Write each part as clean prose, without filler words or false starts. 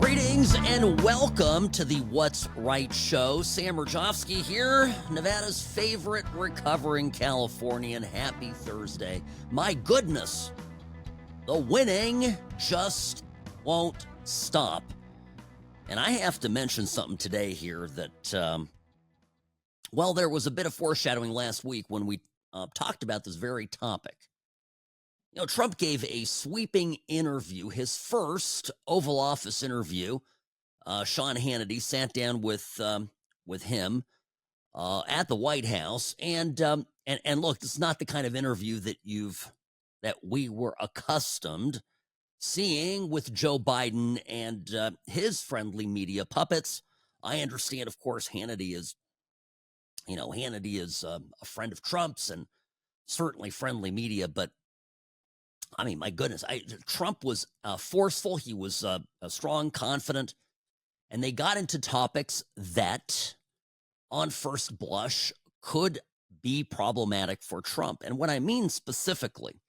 Greetings and welcome to the What's Right show. Sam Mirejovsky here, Nevada's favorite recovering Californian. Happy Thursday. My goodness, the winning just won't stop. And I have to mention something today here that, well, there was a bit of foreshadowing last week when we talked about this very topic. You know, Trump gave a sweeping interview, his first Oval Office interview. Sean Hannity sat down with him at the White House, and look, this is not the kind of interview that we were accustomed seeing with Joe Biden and his friendly media puppets. I understand, of course, Hannity is a friend of Trump's and certainly friendly media, but I mean, my goodness, Trump was forceful. He was strong, confident, and they got into topics that, on first blush, could be problematic for Trump. And what I mean specifically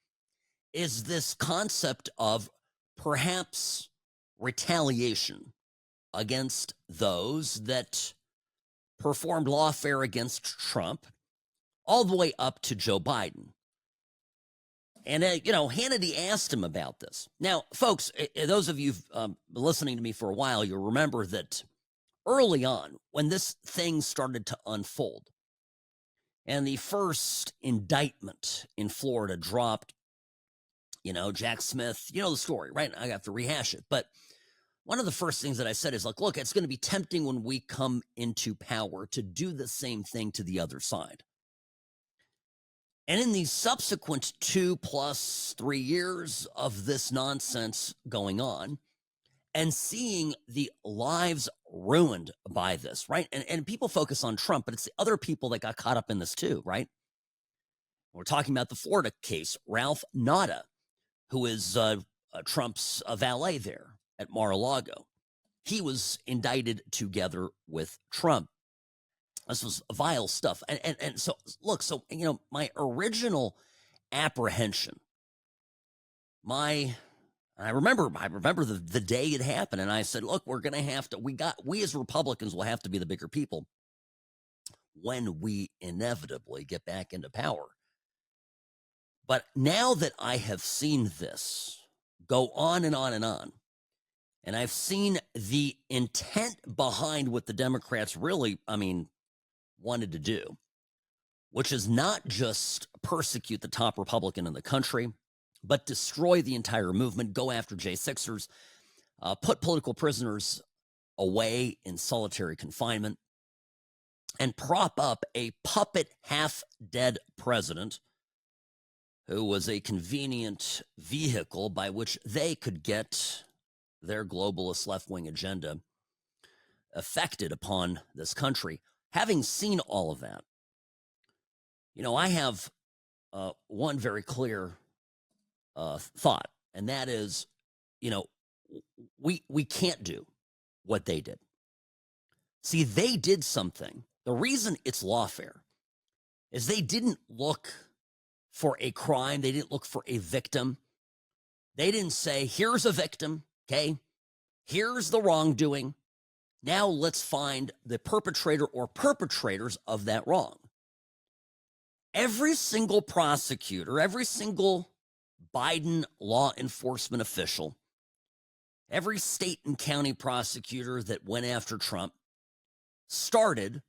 is this concept of perhaps retaliation against those that performed lawfare against Trump, all the way up to Joe Biden. And, Hannity asked him about this. Now, folks, those of you who've been listening to me for a while, you'll remember that early on, when this thing started to unfold, and the first indictment in Florida dropped, Jack Smith, the story, right? I have to rehash it. But one of the first things that I said is, look, it's going to be tempting when we come into power to do the same thing to the other side. And in the subsequent 2+3 years of this nonsense going on and seeing the lives ruined by this, right? And people focus on Trump, but it's the other people that got caught up in this too, right? We're talking about the Florida case, Ralph Nader, who is Trump's valet there at Mar-a-Lago. He was indicted together with Trump. This was vile stuff. And so, look, my original apprehension, I remember the day it happened, and I said, look, we're going to have to, we as Republicans will have to be the bigger people when we inevitably get back into power. But now that I have seen this go on and on and on, and I've seen the intent behind what the Democrats really, wanted to do, which is not just persecute the top Republican in the country, but destroy the entire movement, go after J6ers, put political prisoners away in solitary confinement, and prop up a puppet half-dead president who was a convenient vehicle by which they could get their globalist left-wing agenda effected upon this country. Having seen all of that, I have one very clear thought, and that is, we can't do what they did. See, they did something. The reason it's lawfare is they didn't look for a crime. They didn't look for a victim. They didn't say, here's a victim, okay? Here's the wrongdoing. Now let's find the perpetrator or perpetrators of that wrong. Every single prosecutor, every single Biden law enforcement official, every state and county prosecutor that went after Trump started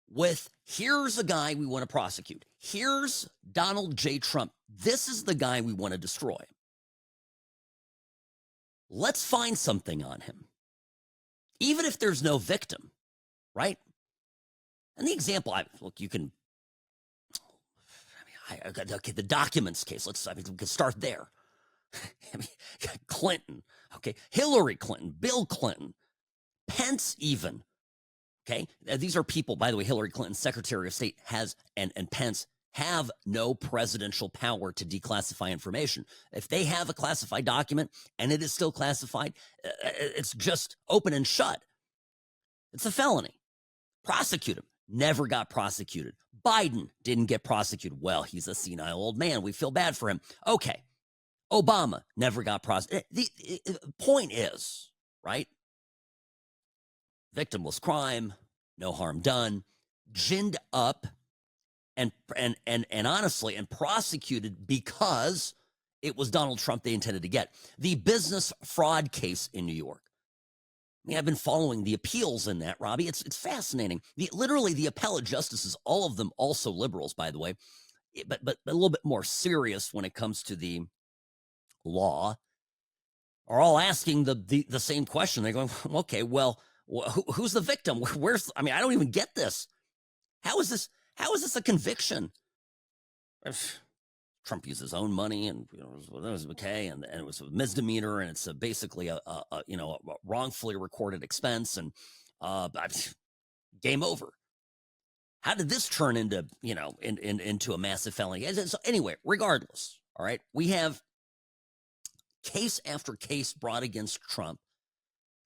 with, here's a guy we want to prosecute. Here's Donald J. Trump. This is the guy we want to destroy. Let's find something on him. Even if there's no victim, right? And the example, the documents case, we can start there. Clinton, okay, Hillary Clinton, Bill Clinton, Pence even, okay? These are people, by the way, Hillary Clinton, Secretary of State, and Pence have no presidential power to declassify information. If they have a classified document and it is still classified, it's just open and shut. It's a felony. Prosecute them. never got prosecuted. Biden didn't get prosecuted. Well, he's a senile old man. We feel bad for him. Okay. Obama never got prosecuted. The point is, right? Victimless crime, no harm done, ginned up and honestly, and prosecuted because it was Donald Trump they intended to get. The business fraud case in New York. I mean, I've been following the appeals in that, Robbie. It's fascinating. Literally, the appellate justices, all of them also liberals, by the way, but a little bit more serious when it comes to the law, are all asking the same question. They're going, okay, well, who's the victim? I mean, I don't even get this. How is this a conviction? Trump used his own money, and it was okay, and it was a misdemeanor, and it's basically a wrongfully recorded expense, and game over. How did this turn into into a massive felony? So anyway, regardless, all right, we have case after case brought against Trump,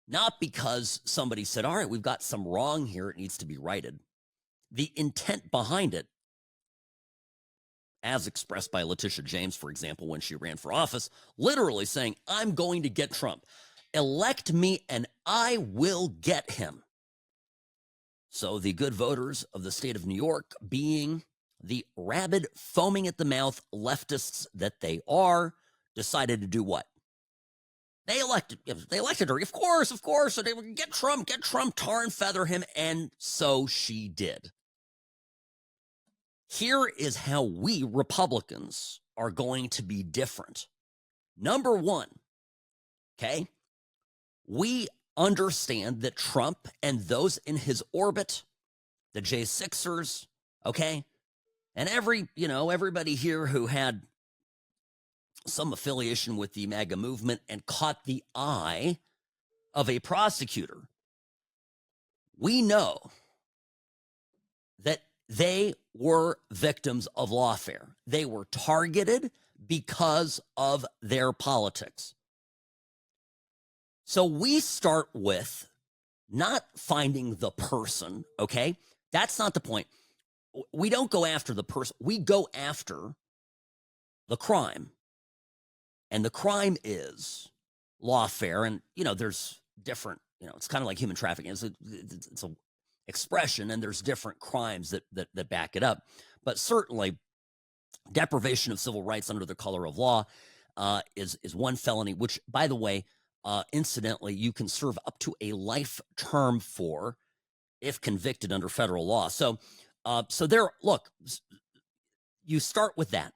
not because somebody said, all right, we've got some wrong here, it needs to be righted. The intent behind it, as expressed by Letitia James, for example, when she ran for office, literally saying, I'm going to get Trump. Elect me and I will get him. So the good voters of the state of New York, being the rabid, foaming at the mouth leftists that they are, decided to do what? They elected her. Of course. So they would get Trump, tar and feather him. And so she did. Here is how we Republicans are going to be different. Number one, okay, we understand that Trump and those in his orbit, the J6ers, okay, and everybody here who had some affiliation with the MAGA movement and caught the eye of a prosecutor, we know that they were victims of lawfare. They were targeted because of their politics. So we start with not finding the person, okay? That's not the point. We don't go after the person. We go after the crime. And the crime is lawfare. And, there's different, it's kind of like human trafficking. It's a expression, and there's different crimes that back it up. But certainly, deprivation of civil rights under the color of law is one felony, which, by the way, incidentally, you can serve up to a life term for if convicted under federal law. So look, you start with that.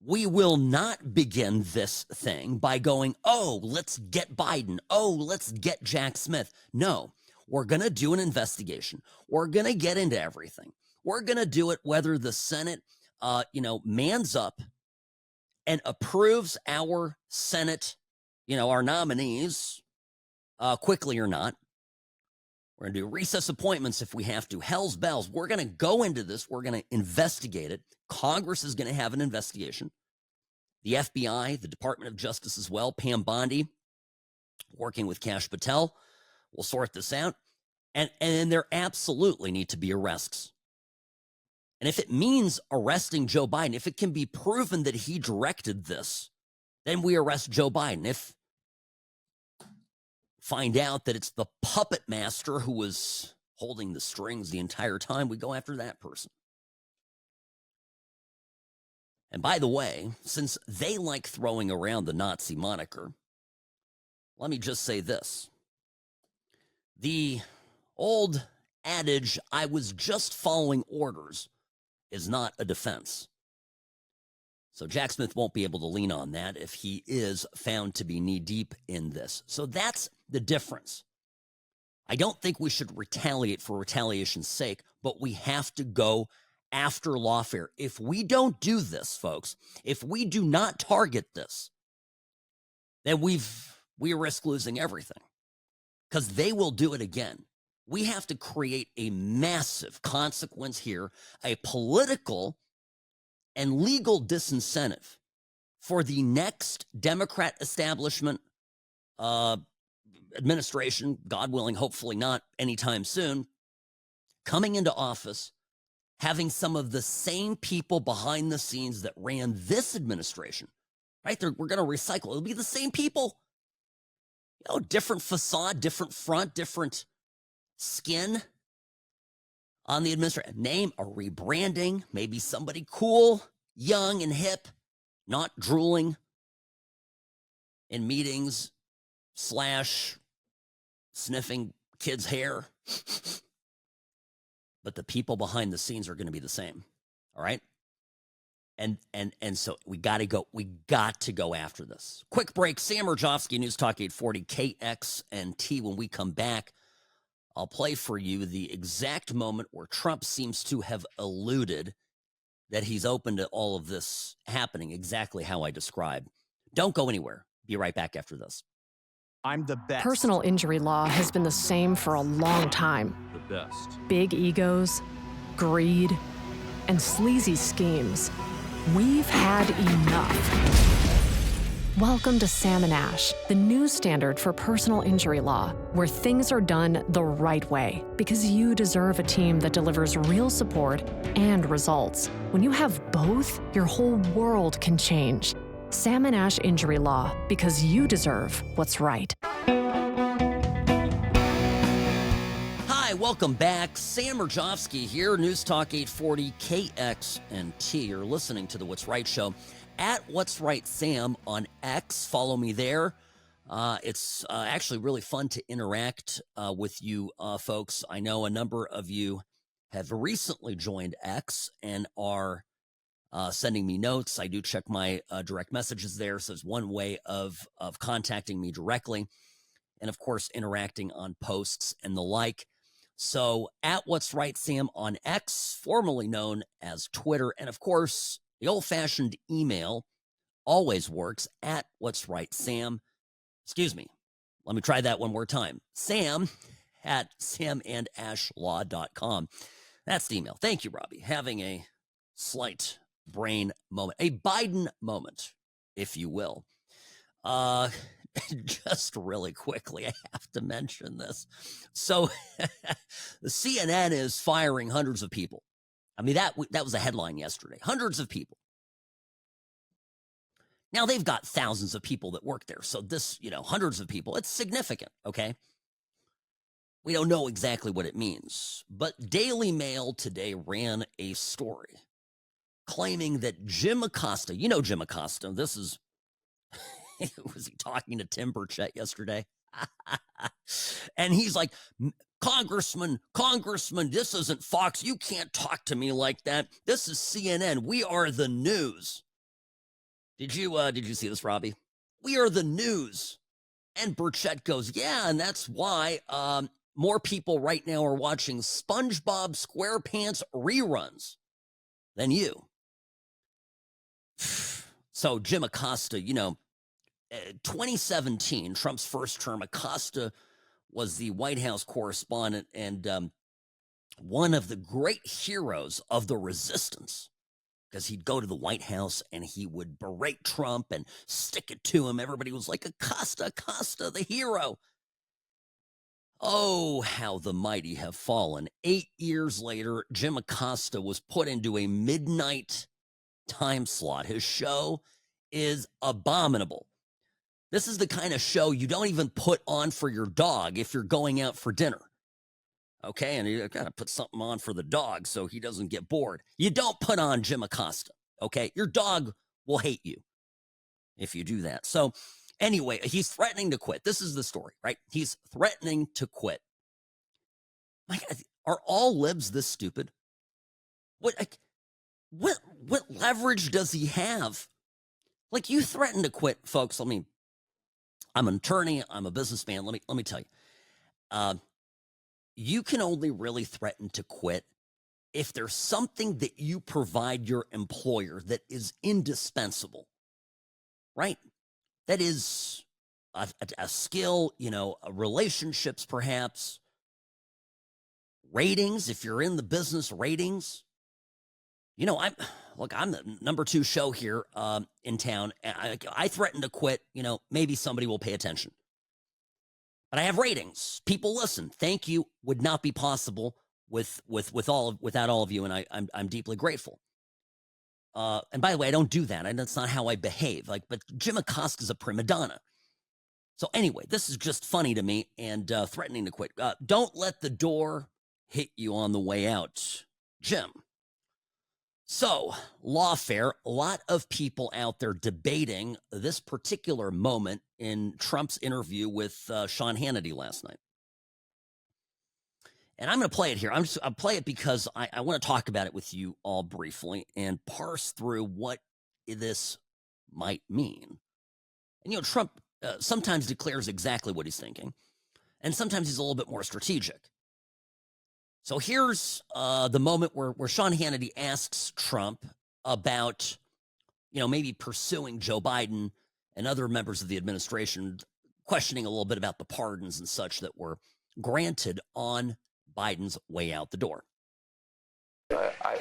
We will not begin this thing by going, oh, let's get Biden. Oh, let's get Jack Smith. No, we're going to do an investigation. We're going to get into everything. We're going to do it whether the Senate, mans up and approves our Senate, our nominees quickly or not. We're going to do recess appointments if we have to. Hell's bells. We're going to go into this. We're going to investigate it. Congress is going to have an investigation. The FBI, the Department of Justice as well, Pam Bondi, working with Kash Patel, will sort this out. And there absolutely need to be arrests. And if it means arresting Joe Biden, if it can be proven that he directed this, then we arrest Joe Biden. If find out that it's the puppet master who was holding the strings the entire time, we go after that person. And by the way, since they like throwing around the Nazi moniker, let me just say this. The old adage, I was just following orders, is not a defense. So Jack Smith won't be able to lean on that if he is found to be knee-deep in this. So that's the difference. I don't think we should retaliate for retaliation's sake, but we have to go after lawfare. If we don't do this, folks, if we do not target this, then we risk losing everything because they will do it again. We have to create a massive consequence here, a political and legal disincentive for the next Democrat establishment administration, God willing, hopefully not anytime soon, coming into office, having some of the same people behind the scenes that ran this administration, right? We're going to recycle. It'll be the same people. You know, different facade, different front, different skin on the administration. Name, a rebranding, maybe somebody cool, young and hip, not drooling in meetings / sniffing kids' hair. But the people behind the scenes are going to be the same. All right. And so we got to go after this. Quick break. Sam Mirejovsky, News Talk 840 KXNT. When we come back, I'll play for you the exact moment where Trump seems to have alluded that he's open to all of this happening exactly how I described. Don't go anywhere. Be right back after this. I'm the best. Personal injury law has been the same for a long time. The best. Big egos, greed, and sleazy schemes. We've had enough. Welcome to Sam and Ash, the new standard for personal injury law, where things are done the right way, because you deserve a team that delivers real support and results. When you have both, your whole world can change. Sam and Ash Injury Law, because you deserve what's right. Hi, welcome back. Sam Mirejovsky here, News Talk 840 KXNT. You're listening to the What's Right Show at What's Right Sam on X. Follow me there. It's actually really fun to interact with you folks. I know a number of you have recently joined X and are sending me notes. I do check my direct messages there. So it's one way of contacting me directly. And of course, interacting on posts and the like. So at What's Right Sam on X, formerly known as Twitter. And of course, the old-fashioned email always works at What's Right Sam. Excuse me. Let me try that one more time. Sam at samandashlaw.com. That's the email. Thank you, Robbie. Having a slight brain moment, a Biden moment, if you will. Just really quickly, I have to mention this. So the CNN is firing hundreds of people. I mean, that was a headline yesterday. Hundreds of people. Now, they've got thousands of people that work there. So this, hundreds of people, it's significant, okay? We don't know exactly what it means. But Daily Mail today ran a story claiming that Jim Acosta, Jim Acosta, this is, was he talking to Tim Burchett yesterday? And he's like, Congressman, this isn't Fox. You can't talk to me like that. This is CNN. We are the news. Did you see this, Robbie? We are the news. And Burchett goes, yeah, and that's why more people right now are watching SpongeBob SquarePants reruns than you. So Jim Acosta, 2017, Trump's first term, Acosta was the White House correspondent and one of the great heroes of the resistance, because he'd go to the White House and he would berate Trump and stick it to him. Everybody was like, Acosta, the hero. Oh, how the mighty have fallen. 8 years later, Jim Acosta was put into a midnight time slot. His show is abominable. This is the kind of show you don't even put on for your dog if you're going out for dinner. Okay, and you got to put something on for the dog so he doesn't get bored. You don't put on Jim Acosta, okay? Your dog will hate you if you do that. So anyway, he's threatening to quit. This is the story, right? He's threatening to quit. My God, are all libs this stupid? What leverage does he have? Like, you threaten to quit, folks. I mean, I'm an attorney. I'm a businessman. Let me tell you. You can only really threaten to quit if there's something that you provide your employer that is indispensable, right? That is a skill, relationships perhaps, ratings, if you're in the business, ratings. I'm the number 2 show here in town. I threaten to quit, maybe somebody will pay attention. But I have ratings. People listen. Thank you would not be possible without all of you, and I'm deeply grateful. And by the way, I don't do that. That's not how I behave. But Jim Acosta's a prima donna. So anyway, this is just funny to me and threatening to quit. Don't let the door hit you on the way out, Jim. So, Lawfare, a lot of people out there debating this particular moment in Trump's interview with Sean Hannity last night. And I'm going to play it here. I'll play it because I want to talk about it with you all briefly and parse through what this might mean. And, Trump sometimes declares exactly what he's thinking, and sometimes he's a little bit more strategic. So here's the moment where Sean Hannity asks Trump about, maybe pursuing Joe Biden and other members of the administration, questioning a little bit about the pardons and such that were granted on Biden's way out the door.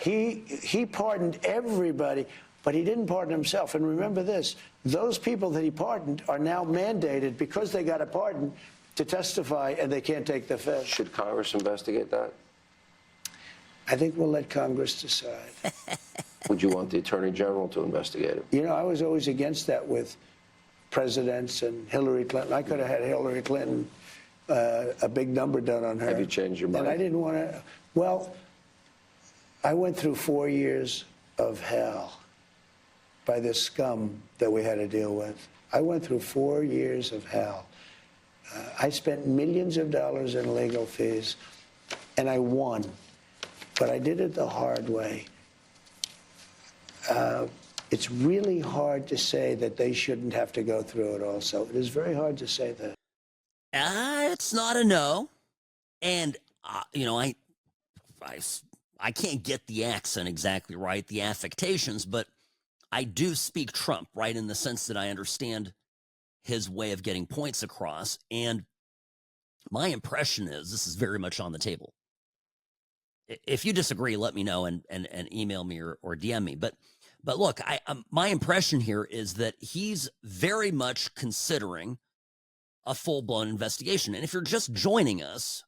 He pardoned everybody, but he didn't pardon himself. And remember this, those people that he pardoned are now mandated, because they got a pardon, to testify, and they can't take the fifth. Should Congress investigate that? I think we'll let Congress decide. Would you want the Attorney General to investigate it? I was always against that with presidents and Hillary Clinton. I could have had Hillary Clinton a big number done on her. Have you changed your mind? And I didn't want to. Well, I went through 4 years of hell by this scum that we had to deal with. I went through 4 years of hell. I spent millions of dollars in legal fees, and I won. But I did it the hard way. It's really hard to say that they shouldn't have to go through it also. It is very hard to say that. It's not a no. And, I can't get the accent exactly right, the affectations, but I do speak Trump, right, in the sense that I understand his way of getting points across. And my impression is this is very much on the table. If you disagree, let me know and email me or DM me. But look, my impression here is that he's very much considering a full-blown investigation. And if you're just joining us,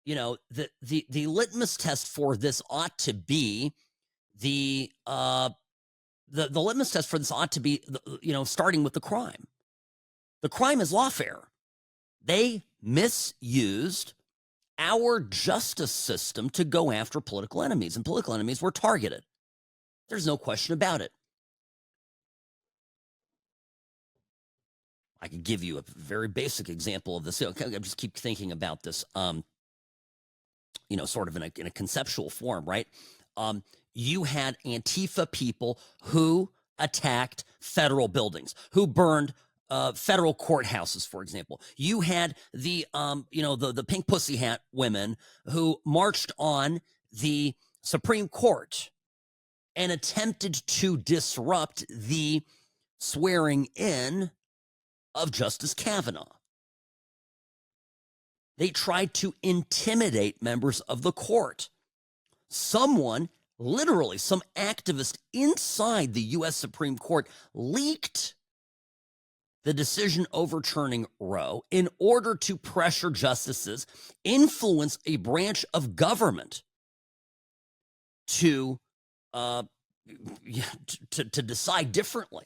the litmus test for this ought to be the litmus test for this ought to be starting with the crime. The crime is lawfare. They misused our justice system to go after political enemies, and political enemies were targeted. There's no question about it. I could give you a very basic example of this. I just keep thinking about this, sort of in a conceptual form, right? You had Antifa people who attacked federal buildings, who burned federal courthouses, for example. You had the pink pussy hat women who marched on the Supreme Court and attempted to disrupt the swearing in of Justice Kavanaugh. They tried to intimidate members of the court. Literally, some activist inside the U.S. Supreme Court leaked the decision overturning Roe in order to pressure justices, influence a branch of government to decide differently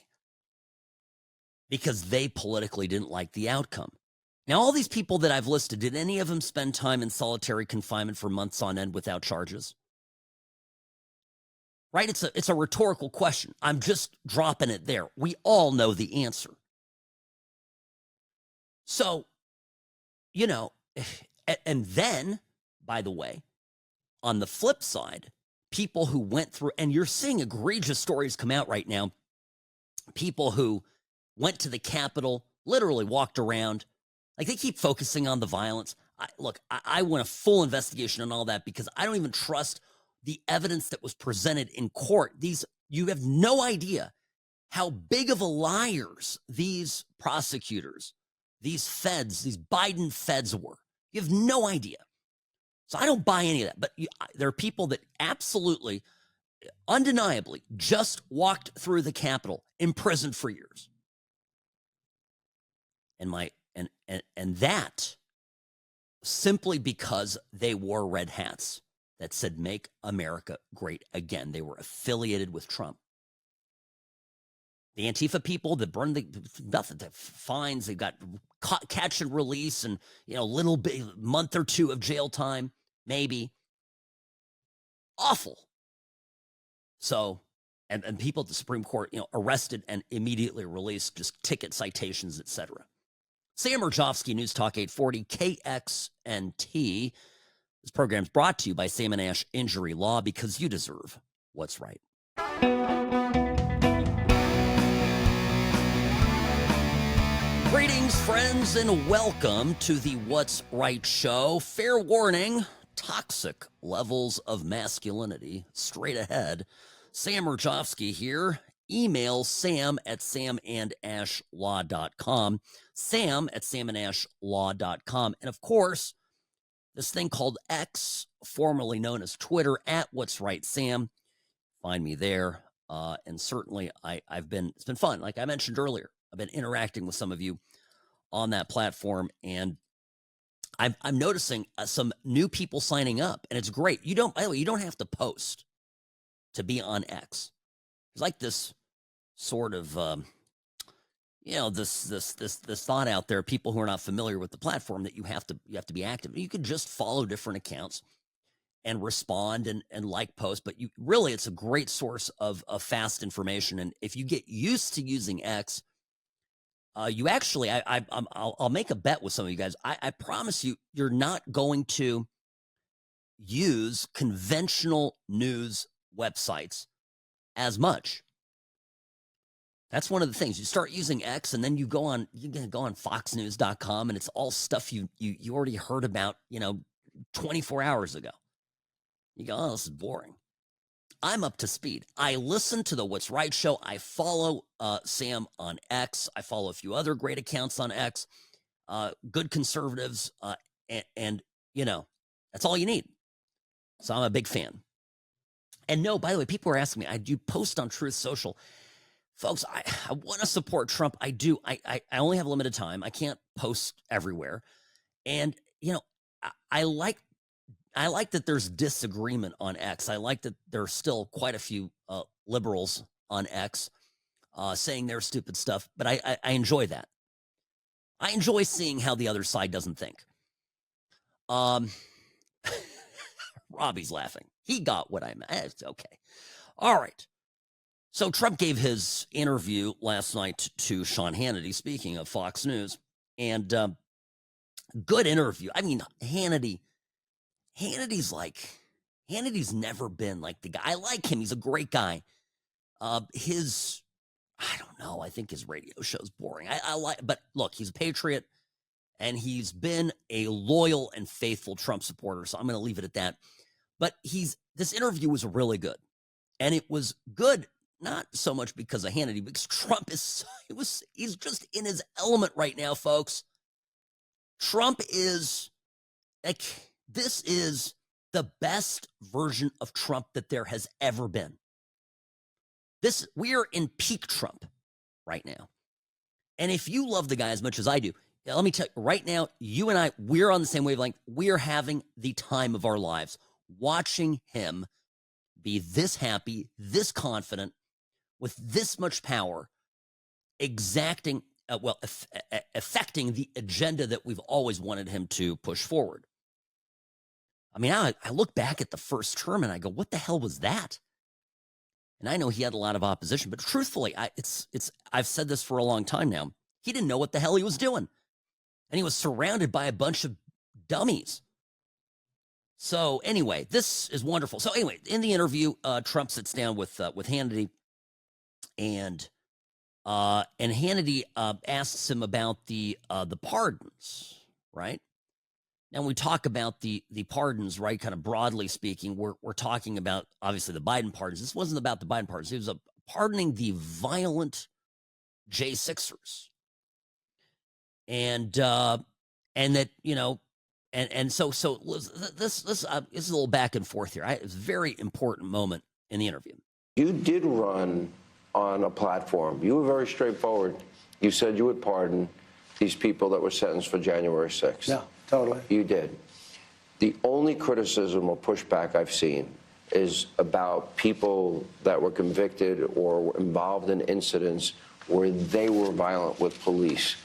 because they politically didn't like the outcome. Now, all these people that I've listed, did any of them spend time in solitary confinement for months on end without charges? Right? It's a rhetorical question. I'm just dropping it there. We all know the answer. So, and then, by the way, on the flip side, people who went through, and you're seeing egregious stories come out right now, people who went to the Capitol, literally walked around, like they keep focusing on the violence. I want a full investigation on all that because I don't even trust the evidence that was presented in court. You have no idea how big of a liars these prosecutors, these feds, these Biden feds were. You have no idea. So I don't buy any of that. But there are people that absolutely, undeniably, just walked through the Capitol, imprisoned for years. And that simply because they wore red hats. that said, "Make America Great Again." They were affiliated with Trump. The Antifa people that burned the fines, they got catch and release and, little bit, month or two of jail time, maybe. Awful. So, and people at the Supreme Court, arrested and immediately released, just ticket citations, etc. Sam Mirejovsky, News Talk 840, KXNT. This program is brought to you by Sam & Ash Injury Law, because you deserve what's right. Greetings, friends, and welcome to the What's Right show. Fair warning, toxic levels of masculinity straight ahead. Sam Mirejovsky here. Email sam@samandashlaw.com. sam@samandashlaw.com. And of course, this thing called X, formerly known as Twitter, @What'sRightSam. Find me there. And certainly it's been fun. Like I mentioned earlier, I've been interacting with some of you on that platform, and I'm noticing some new people signing up, and it's great. By the way, you don't have to post to be on X. There's like this sort of, this thought out there, people who are not familiar with the platform, that you have to be active. You could just follow different accounts and respond and like posts, but it's a great source of fast information. And if you get used to using X, you actually, I'll make a bet with some of you guys. I promise you, you're not going to use conventional news websites as much. That's one of the things. You start using X, and then you go on foxnews.com, and it's all stuff you already heard about, 24 hours ago. You go, oh, this is boring. I'm up to speed. I listen to the What's Right show. I follow Sam on X. I follow a few other great accounts on X. Good conservatives, and that's all you need. So I'm a big fan. And no, by the way, people are asking me, I do post on Truth Social. Folks, I want to support Trump. I do. I only have limited time. I can't post everywhere. And, I like that there's disagreement on X. I like that there's still quite a few liberals on X saying their stupid stuff, but I enjoy that. I enjoy seeing how the other side doesn't think. Robbie's laughing. He got what I meant. It's okay. All right. So Trump gave his interview last night to Sean Hannity, speaking of Fox News, and good interview. I mean, Hannity's never been like the guy. I like him. He's a great guy. I don't know. I think his radio show's boring. But look, he's a patriot, and he's been a loyal and faithful Trump supporter. So I'm going to leave it at that. But this interview was really good, and it was good not so much because of Hannity, because Trump he's just in his element right now, folks. Trump is like, this is the best version of Trump that there has ever been. We're in peak Trump right now. And if you love the guy as much as I do, let me tell you, right now, you and I, we're on the same wavelength. We're having the time of our lives watching him be this happy, this confident, with this much power, affecting the agenda that we've always wanted him to push forward. I mean, I look back at the first term and I go, what the hell was that? And I know he had a lot of opposition, but truthfully, I've said this for a long time now. He didn't know what the hell he was doing. And he was surrounded by a bunch of dummies. So anyway, this is wonderful. So anyway, in the interview, Trump sits down with Hannity, and Hannity asks him about the pardons, right? Now, when we talk about the pardons, right, kind of broadly speaking, we're talking about, obviously, the Biden pardons. This wasn't about the Biden pardons. It was pardoning the violent J6ers. And that, and so this is a little back and forth here. It's a very important moment in the interview. You did run on a platform. You were very straightforward. You said you would pardon these people that were sentenced for January 6th. No, totally. You did. The only criticism or pushback I've seen is about people that were convicted or were involved in incidents where they were violent with police.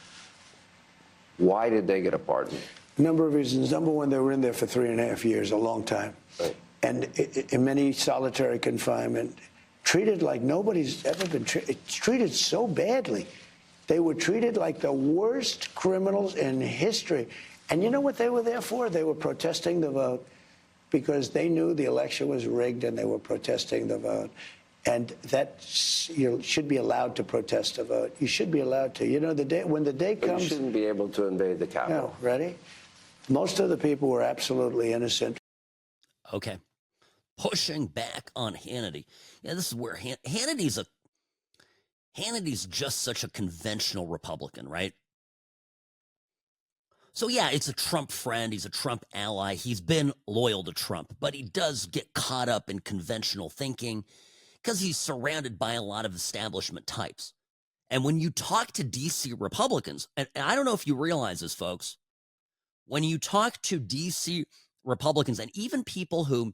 Why did they get a pardon? Number of reasons. Number one, they were in there for 3.5 years, a long time. Right. And in many solitary confinement, treated like nobody's ever been treated so badly. They were treated like the worst criminals in history. And you know what they were there for? They were protesting the vote because they knew the election was rigged and they were protesting the vote. And that you should be allowed to protest a vote. You should be allowed to. You know, when the day But comes... you shouldn't be able to invade the Capitol. No, ready? Most of the people were absolutely innocent. Okay. Pushing back on Hannity. Yeah, this is where Hannity's just such a conventional Republican, right? So yeah, it's a Trump friend. He's a Trump ally. He's been loyal to Trump, but he does get caught up in conventional thinking because he's surrounded by a lot of establishment types. And when you talk to DC Republicans, and I don't know if you realize this, folks, when you talk to DC Republicans and even people who,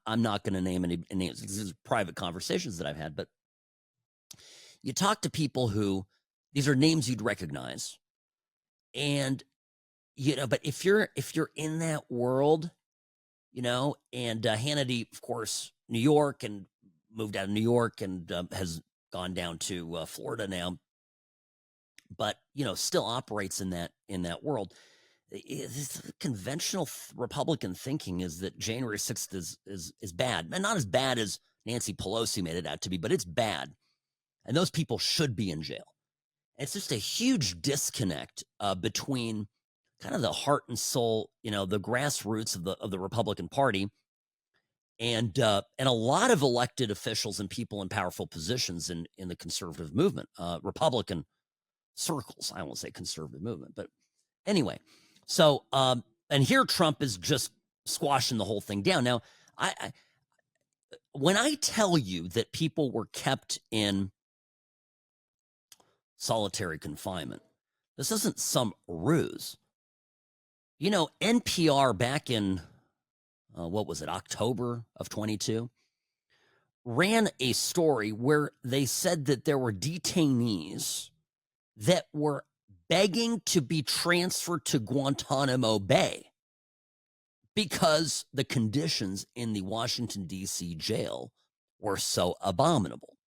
I'm not going to name any names, these are private conversations that I've had, but you talk to people who, these are names you'd recognize. And, you know, but if you're in that world, you know, and Hannity, of course, New York, and moved out of New York and has gone down to Florida now, but, you know, still operates in that world. This conventional Republican thinking is that January 6th is bad, and not as bad as Nancy Pelosi made it out to be, but it's bad. And those people should be in jail. It's just a huge disconnect between kind of the heart and soul, you know, the grassroots of the Republican Party, and a lot of elected officials and people in powerful positions in the conservative movement, Republican circles. I won't say conservative movement, but anyway. So, and here Trump is just squashing the whole thing down. Now, when I tell you that people were kept in solitary confinement, this isn't some ruse. You know, NPR back in, what was it, October of 22, ran a story where they said that there were detainees that were begging to be transferred to Guantanamo Bay because the conditions in the Washington, D.C. jail were so abominable.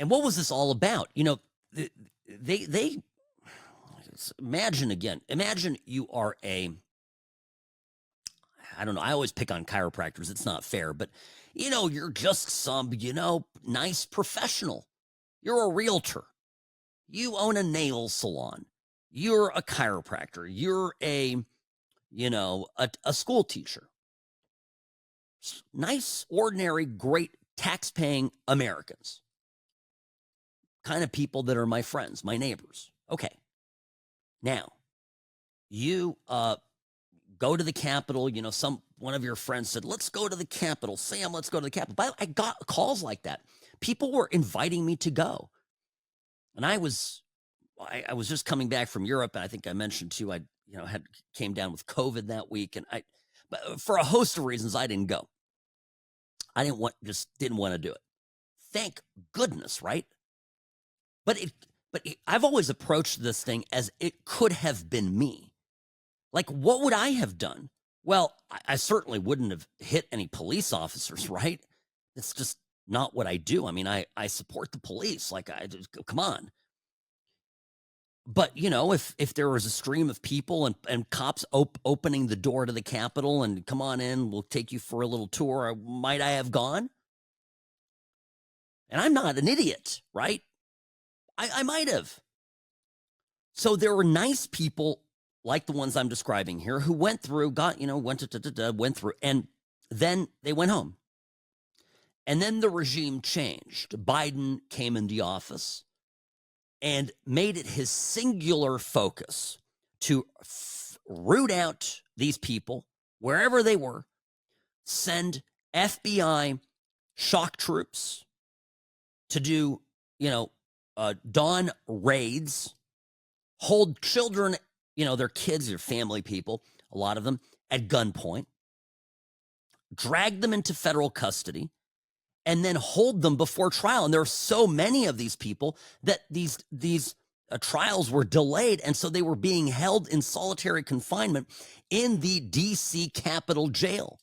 And what was this all about? You know, they imagine you are I don't know, I always pick on chiropractors. It's not fair, but, you know, you're just some, you know, nice professional. You're a realtor. You own a nail salon. You're a chiropractor. You're a school teacher. Nice, ordinary, great, tax-paying Americans. Kind of people that are my friends, my neighbors. Okay. Now, you go to the Capitol. You know, one of your friends said, let's go to the Capitol. Sam, let's go to the Capitol. But I got calls like that. People were inviting me to go. And I was just coming back from Europe, and I think I mentioned too, I came down with COVID that week, and but for a host of reasons, I didn't go. I didn't want to do it. Thank goodness, right? But I've always approached this thing as it could have been me. Like, what would I have done? Well, I certainly wouldn't have hit any police officers, right? It's just not what I do. I mean, I support the police. Like, come on. But, you know, if there was a stream of people and cops opening the door to the Capitol and come on in, we'll take you for a little tour, might I have gone? And I'm not an idiot, right? I might have. So there were nice people like the ones I'm describing here who went through, went through, and then they went home. And then the regime changed. Biden came into office and made it his singular focus to root out these people wherever they were, send FBI shock troops to do, dawn raids, hold children their kids, their family people, a lot of them at gunpoint, drag them into federal custody, and then hold them before trial. And there are so many of these people that these trials were delayed, and so they were being held in solitary confinement in the D.C. Capitol Jail.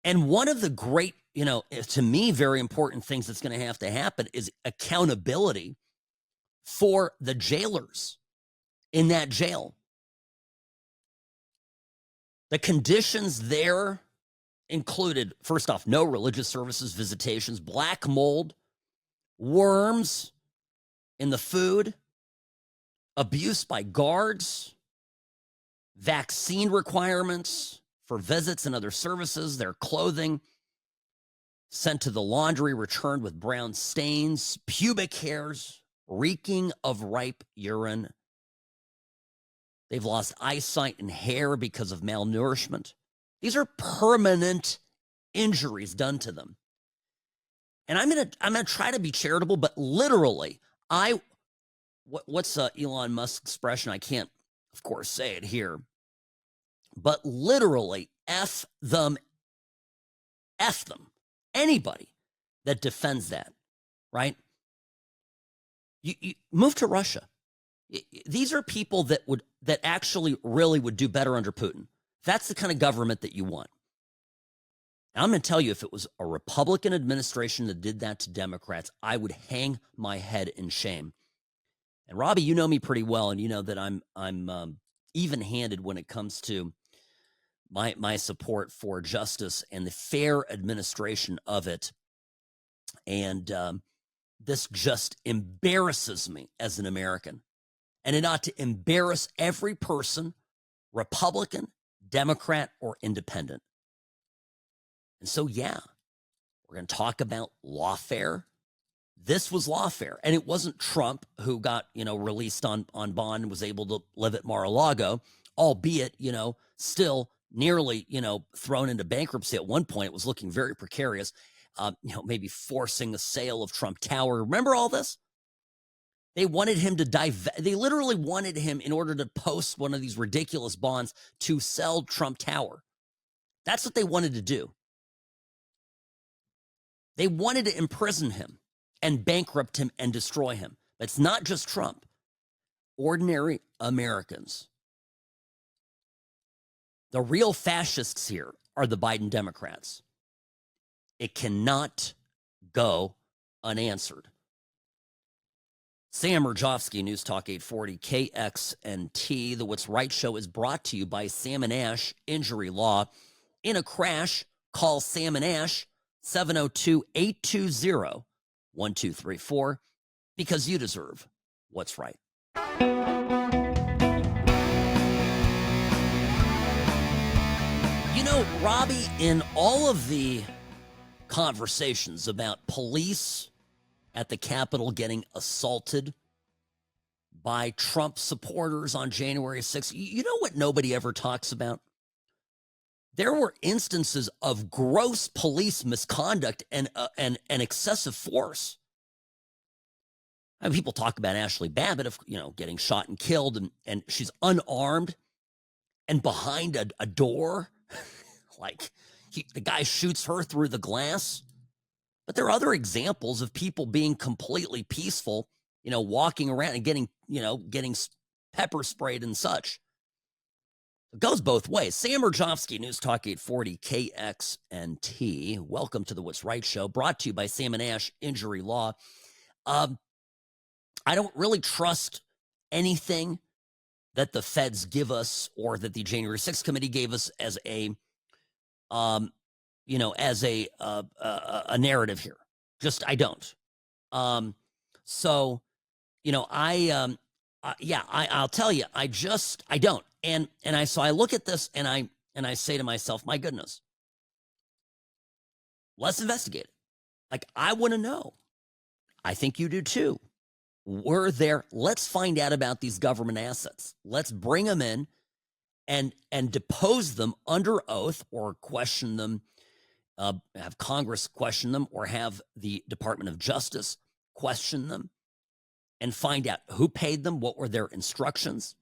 And one of the great, to me, very important things that's going to happen is accountability for the jailers in that jail. The conditions there included, first off, no religious services, visitations, black mold, worms in the food, abuse by guards, vaccine requirements for visits and other services, their clothing sent to the laundry, returned with brown stains, pubic hairs reeking of ripe urine. They've lost eyesight and hair because of malnourishment. These are permanent injuries done to them. And I'm gonna try to be charitable, but literally, what's Elon Musk's expression? I can't, of course, say it here, but literally, F them. Anybody that defends that, right? You move to Russia. These are people that actually really would do better under Putin. That's the kind of government that you want. And I'm going to tell you, if it was a Republican administration that did that to Democrats, I would hang my head in shame. And Robbie, you know me pretty well, and you know that I'm even-handed when it comes to my support for justice and the fair administration of it. And this just embarrasses me as an American. And it ought to embarrass every person, Republican, Democrat, or independent. And so, yeah, we're going to talk about lawfare. This was lawfare. And it wasn't Trump who got, released on bond and was able to live at Mar-a-Lago, albeit, still nearly, thrown into bankruptcy at one point. It was looking very precarious, maybe forcing the sale of Trump Tower. Remember all this? They wanted him to they literally wanted him, in order to post one of these ridiculous bonds, to sell Trump Tower. That's what they wanted to do. They wanted to imprison him and bankrupt him and destroy him. But it's not just Trump. Ordinary Americans. The real fascists here are the Biden Democrats. It cannot go unanswered. Sam Mirejovsky, News Talk 840, KXNT. The What's Right show is brought to you by Sam and Ash Injury Law. In a crash, call Sam and Ash, 702-820-1234, because you deserve what's right. Robbie, in all of the conversations about police at the Capitol getting assaulted by Trump supporters on January 6th, you know what nobody ever talks about? There were instances of gross police misconduct and excessive force. I mean, people talk about Ashley Babbitt, getting shot and killed, and she's unarmed and behind a door. The guy shoots her through the glass. But there are other examples of people being completely peaceful, walking around and getting pepper sprayed and such. It goes both ways. Sam Mirejovsky, News Talk 840, KXNT. Welcome to the What's Right show, brought to you by Sam and Ash Injury Law. I don't really trust anything that the feds give us or that the January 6th committee gave us as a narrative here. Just, I don't. I'll tell you, I don't. So I look at this and I say to myself, my goodness, let's investigate it. I want to know. I think you do too. Let's find out about these government assets. Let's bring them in and depose them under oath, or question them, have Congress question them, or have the Department of Justice question them, and find out who paid them, what were their instructions,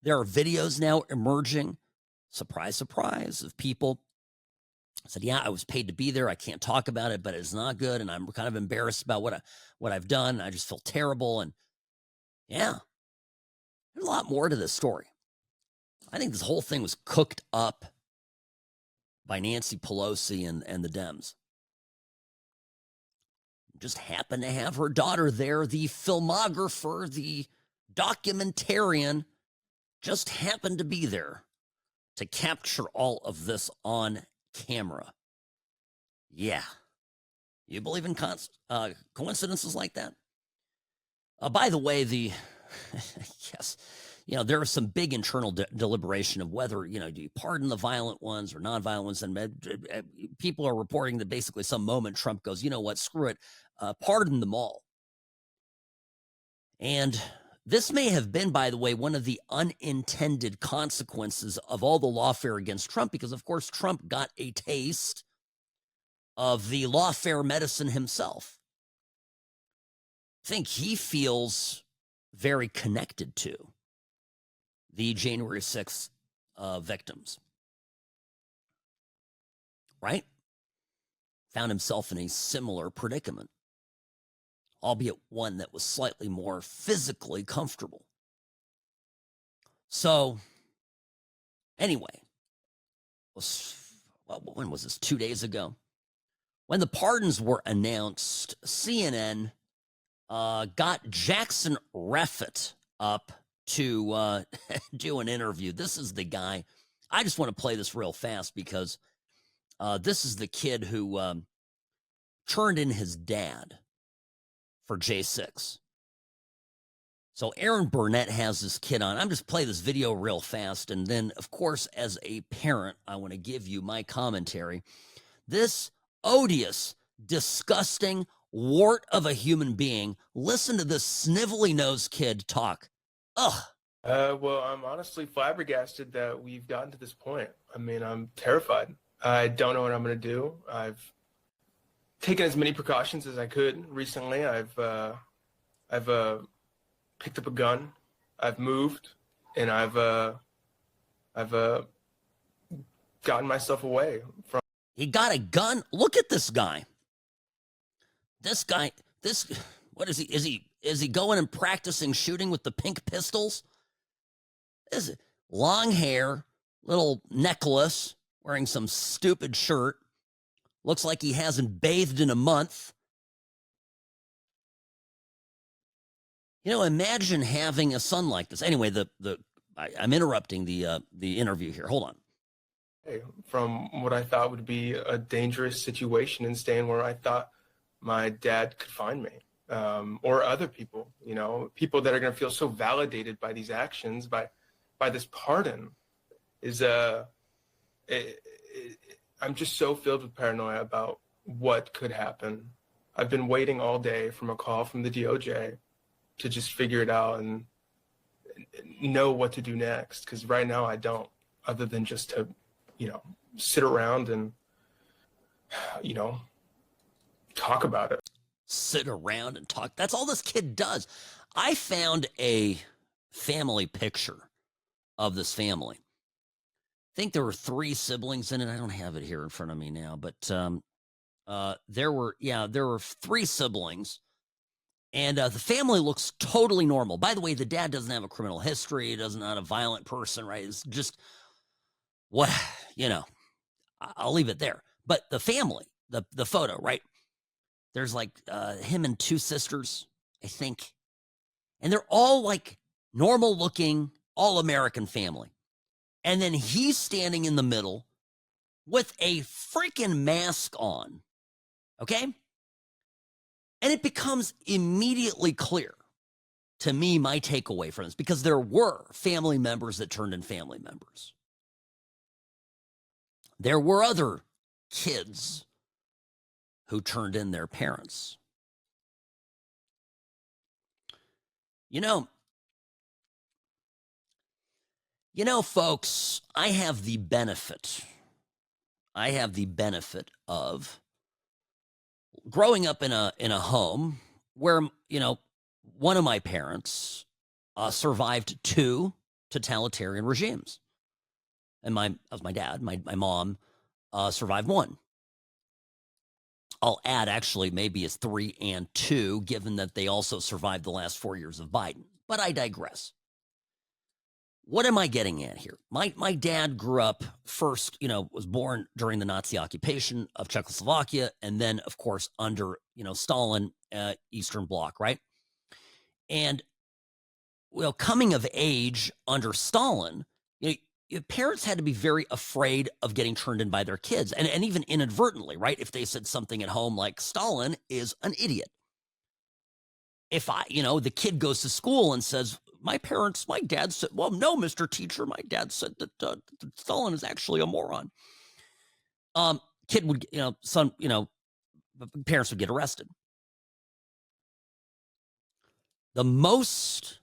There are videos now emerging, surprise, surprise, of people said, yeah, I was paid to be there. I can't talk about it, but it's not good. And I'm kind of embarrassed about what I've done. I just feel terrible. And yeah, there's a lot more to this story. I think this whole thing was cooked up by Nancy Pelosi and the Dems. Just happened to have her daughter there, the filmographer, the documentarian, just happened to be there to capture all of this on camera. Yeah. You believe in coincidences like that? By the way, yes, there was some big internal deliberation of whether, do you pardon the violent ones or nonviolent ones? And people are reporting that basically some moment Trump goes, you know what, screw it, pardon them all. And this may have been, by the way, one of the unintended consequences of all the lawfare against Trump, because, of course, Trump got a taste of the lawfare medicine himself. I think he feels very connected to the January 6th victims, right? Found himself in a similar predicament, albeit one that was slightly more physically comfortable. So, anyway, when was this? 2 days ago? When the pardons were announced, CNN got Jackson Reffitt up to do an interview. This is the guy. I just want to play this real fast because this is the kid who turned in his dad for J6. So Aaron Burnett has this kid on. I'm just play this video real fast. And then, of course, as a parent, I want to give you my commentary. This odious, disgusting wart of a human being. Listen to this snivelly-nosed kid talk. Ugh. Well, I'm honestly flabbergasted that we've gotten to this point. I mean, I'm terrified. I don't know what I'm going to do. I've taken as many precautions as I could recently. I've picked up a gun. I've moved, and I've gotten myself away from. He got a gun. Look at this guy. What is he? Is he going and practicing shooting with the pink pistols? Is it long hair, little necklace, wearing some stupid shirt. Looks like he hasn't bathed in a month. Imagine having a son like this. Anyway, I'm interrupting the interview here. Hold on. From what I thought would be a dangerous situation and staying where I thought my dad could find me, or other people, people that are going to feel so validated by these actions, by this pardon, I'm just so filled with paranoia about what could happen. I've been waiting all day from a call from the DOJ to just figure it out and know what to do next. Because right now I don't, other than just to, sit around and, talk about it. Sit around and talk. That's all this kid does. I found a family picture of this family. I think there were 3 siblings in it. I don't have it here in front of me now, but there were 3 siblings, and the family looks totally normal. By the way, the dad doesn't have a criminal history. He doesn't not a violent person, right? It's just what, I'll leave it there. But the family, the photo, right? There's like him and 2 sisters, I think. And they're all like normal looking, all American family. And then he's standing in the middle with a freaking mask on. Okay? And it becomes immediately clear to me, my takeaway from this, because there were family members that turned in family members. There were other kids who turned in their parents. Folks, I have the benefit of growing up in a home where, one of my parents survived 2 totalitarian regimes. And that was my dad. My mom survived one. I'll add, actually, maybe it's 3 and 2, given that they also survived the last 4 years of Biden. But I digress. What am I getting at here? My dad grew up first, was born during the Nazi occupation of Czechoslovakia, and then, of course, under, Stalin, Eastern Bloc, right? And, coming of age under Stalin, your parents had to be very afraid of getting turned in by their kids, and even inadvertently, right? If they said something at home like, Stalin is an idiot. If the kid goes to school and says, my dad said, well, no, Mr. Teacher, my dad said that Stalin is actually a moron. Kid would, parents would get arrested. The most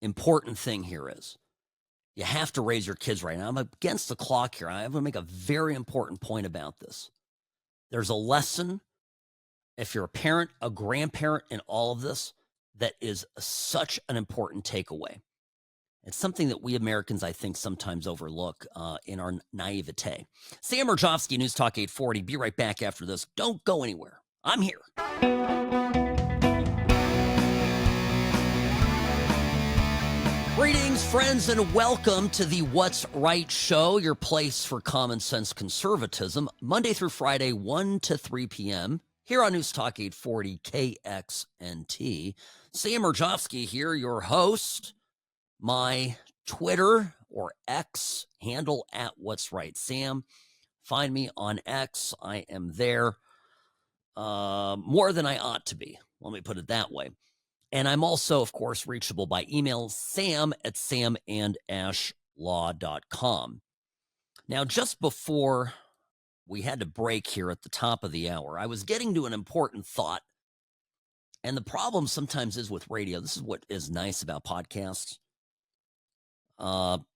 important thing here is you have to raise your kids right now. I'm against the clock here. I have to make a very important point about this. There's a lesson, if you're a parent, a grandparent in all of this, that is such an important takeaway. It's something that we Americans, I think, sometimes overlook in our naivete. Sam Mirejovsky, News Talk 840. Be right back after this. Don't go anywhere. I'm here. Greetings, friends, and welcome to the What's Right Show, your place for common sense conservatism, Monday through Friday, 1 to 3 p.m., here on News Talk 840 KXNT. Sam Mirejovsky here, your host. My Twitter or X handle at What's Right Sam. Find me on X. I am there more than I ought to be. Let me put it that way. And I'm also, of course, reachable by email, sam@samandashlaw.com. Now, just before we had to break here at the top of the hour, I was getting to an important thought. And the problem sometimes is with radio, this is what is nice about podcasts,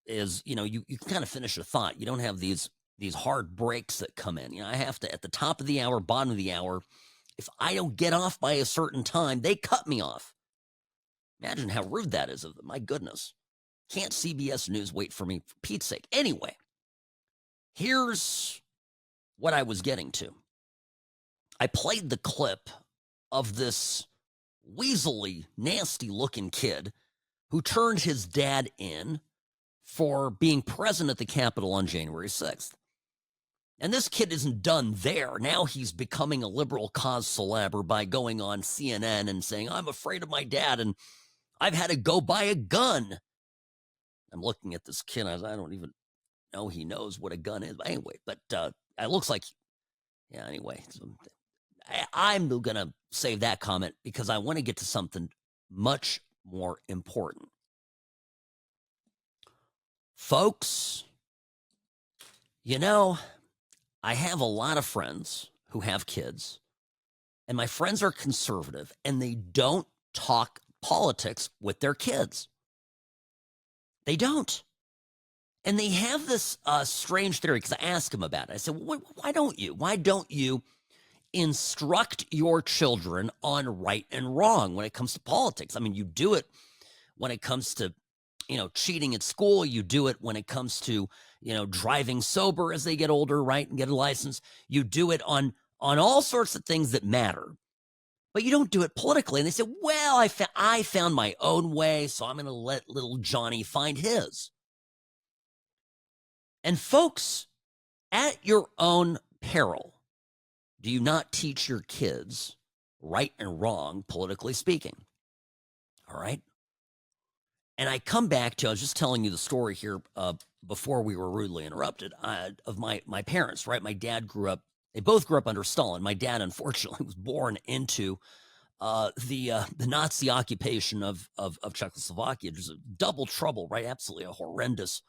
is, you can kind of finish a thought. You don't have these hard breaks that come in. I have to, at the top of the hour, bottom of the hour, if I don't get off by a certain time, they cut me off. Imagine how rude that is of them. My goodness. Can't CBS News wait for me, for Pete's sake? Anyway, here's what I was getting to. I played the clip of this weaselly, nasty-looking kid who turned his dad in for being present at the Capitol on January 6th. And this kid isn't done there. Now he's becoming a liberal cause celebre by going on CNN and saying, I'm afraid of my dad, and I've had to go buy a gun. I'm looking at this kid. I don't even know he knows what a gun is. But anyway, it looks like, anyway. I'm going to save that comment because I want to get to something much more important. Folks, I have a lot of friends who have kids, and my friends are conservative, and they don't talk politics with their kids. They don't. And they have this strange theory, because I asked them about it. I said, why don't you? Why don't you instruct your children on right and wrong when it comes to politics? I mean, you do it when it comes to, cheating at school. You do it when it comes to, driving sober as they get older, right, and get a license. You do it on all sorts of things that matter. But you don't do it politically. And they said, well, I found my own way, so I'm going to let little Johnny find his. And folks, at your own peril, do you not teach your kids right and wrong, politically speaking? All right? And I come back to, I was just telling you the story here before we were rudely interrupted, of my parents, right? My dad they both grew up under Stalin. My dad, unfortunately, was born into the Nazi occupation of Czechoslovakia. There's a double trouble, right? Absolutely a horrendous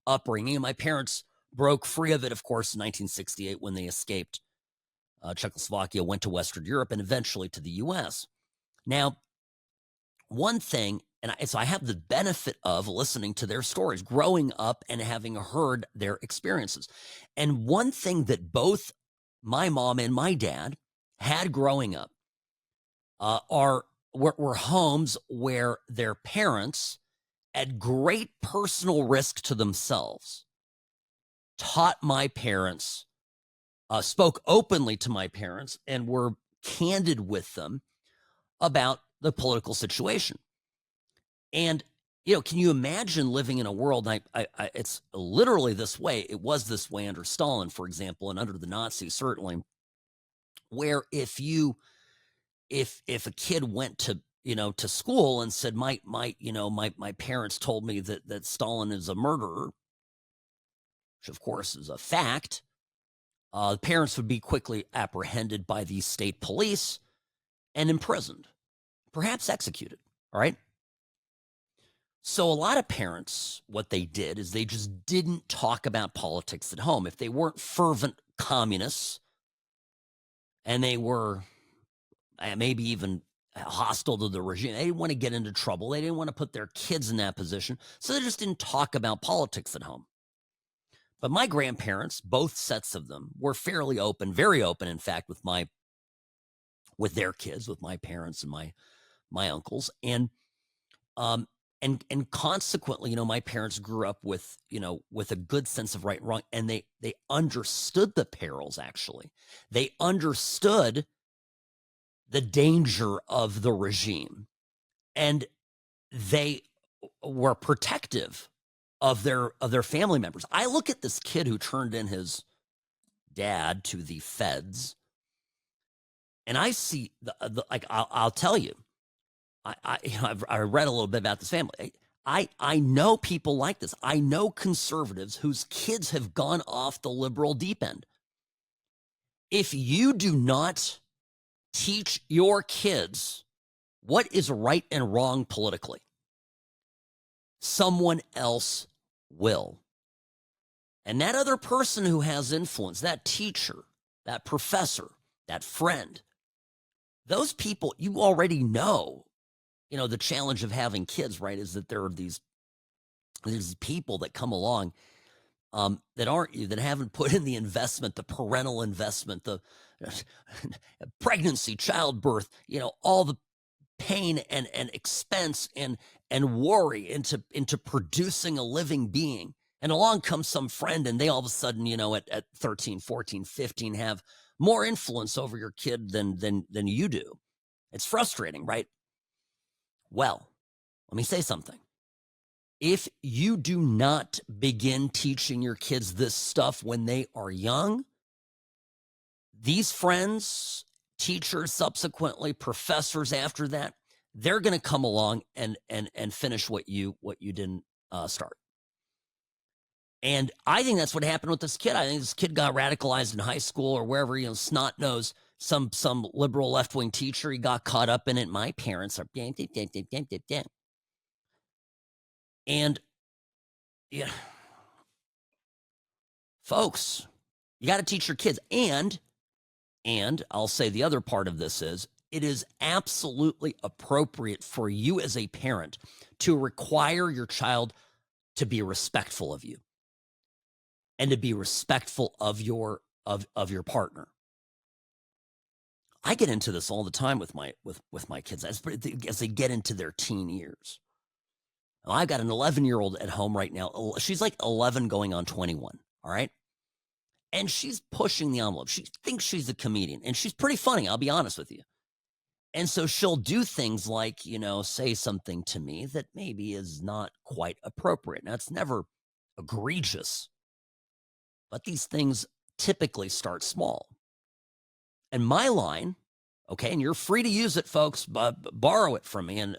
upbringing. And my parents broke free of it, of course, in 1968 when they escaped Czechoslovakia, went to Western Europe, and eventually to the U.S. Now, one thing, so I have the benefit of listening to their stories, growing up and having heard their experiences. And one thing that both my mom and my dad had growing up were homes where their parents at great personal risk to themselves, taught my parents, spoke openly to my parents, and were candid with them about the political situation. And, can you imagine living in a world, it's literally this way, it was this way under Stalin, for example, and under the Nazis, certainly, where if a kid went to school and said, my parents told me that Stalin is a murderer, which of course is a fact, the parents would be quickly apprehended by the state police and imprisoned, perhaps executed. All right. So a lot of parents, what they did is they just didn't talk about politics at home. If they weren't fervent communists and they were maybe even hostile to the regime, they didn't want to get into trouble. They didn't want to put their kids in that position. So they just didn't talk about politics at home. But my grandparents, both sets of them, were fairly open, very open, in fact, with their kids, with my parents and my uncles. And consequently, my parents grew up with a good sense of right and wrong, and they understood the perils. Actually, they understood the danger of the regime, and they were protective of their family members. I look at this kid who turned in his dad to the feds, and I see I'll tell you, I read a little bit about this family. I know people like this. I know conservatives whose kids have gone off the liberal deep end. If you do not teach your kids what is right and wrong politically, someone else will. And that other person who has influence, that teacher, that professor, that friend, those people, you already know. The challenge of having kids, right, is that there are these people that come along that aren't you, that haven't put in the investment, the parental investment, the pregnancy, childbirth, all the pain and expense and worry into producing a living being. And along comes some friend, and they all of a sudden, at 13, 14, 15 have more influence over your kid than you do. It's frustrating, right? Well, let me say something. If you do not begin teaching your kids this stuff when they are young, these friends, teachers, subsequently professors after that, they're going to come along and finish what you didn't start. And I think that's what happened with this kid. I think this kid got radicalized in high school or wherever, snot nose, some liberal left-wing teacher. He got caught up in it. My parents are and yeah, folks, you got to teach your kids. And I'll say the other part of this is it is absolutely appropriate for you as a parent to require your child to be respectful of you and to be respectful of your partner. I get into this all the time with my kids as they get into their teen years. I've got an 11-year-old at home right now. She's like 11 going on 21, all right? And she's pushing the envelope. She thinks she's a comedian, and she's pretty funny, I'll be honest with you. And so she'll do things like, say something to me that maybe is not quite appropriate. Now, it's never egregious, but these things typically start small. And my line, okay, and you're free to use it, folks, but borrow it from me, and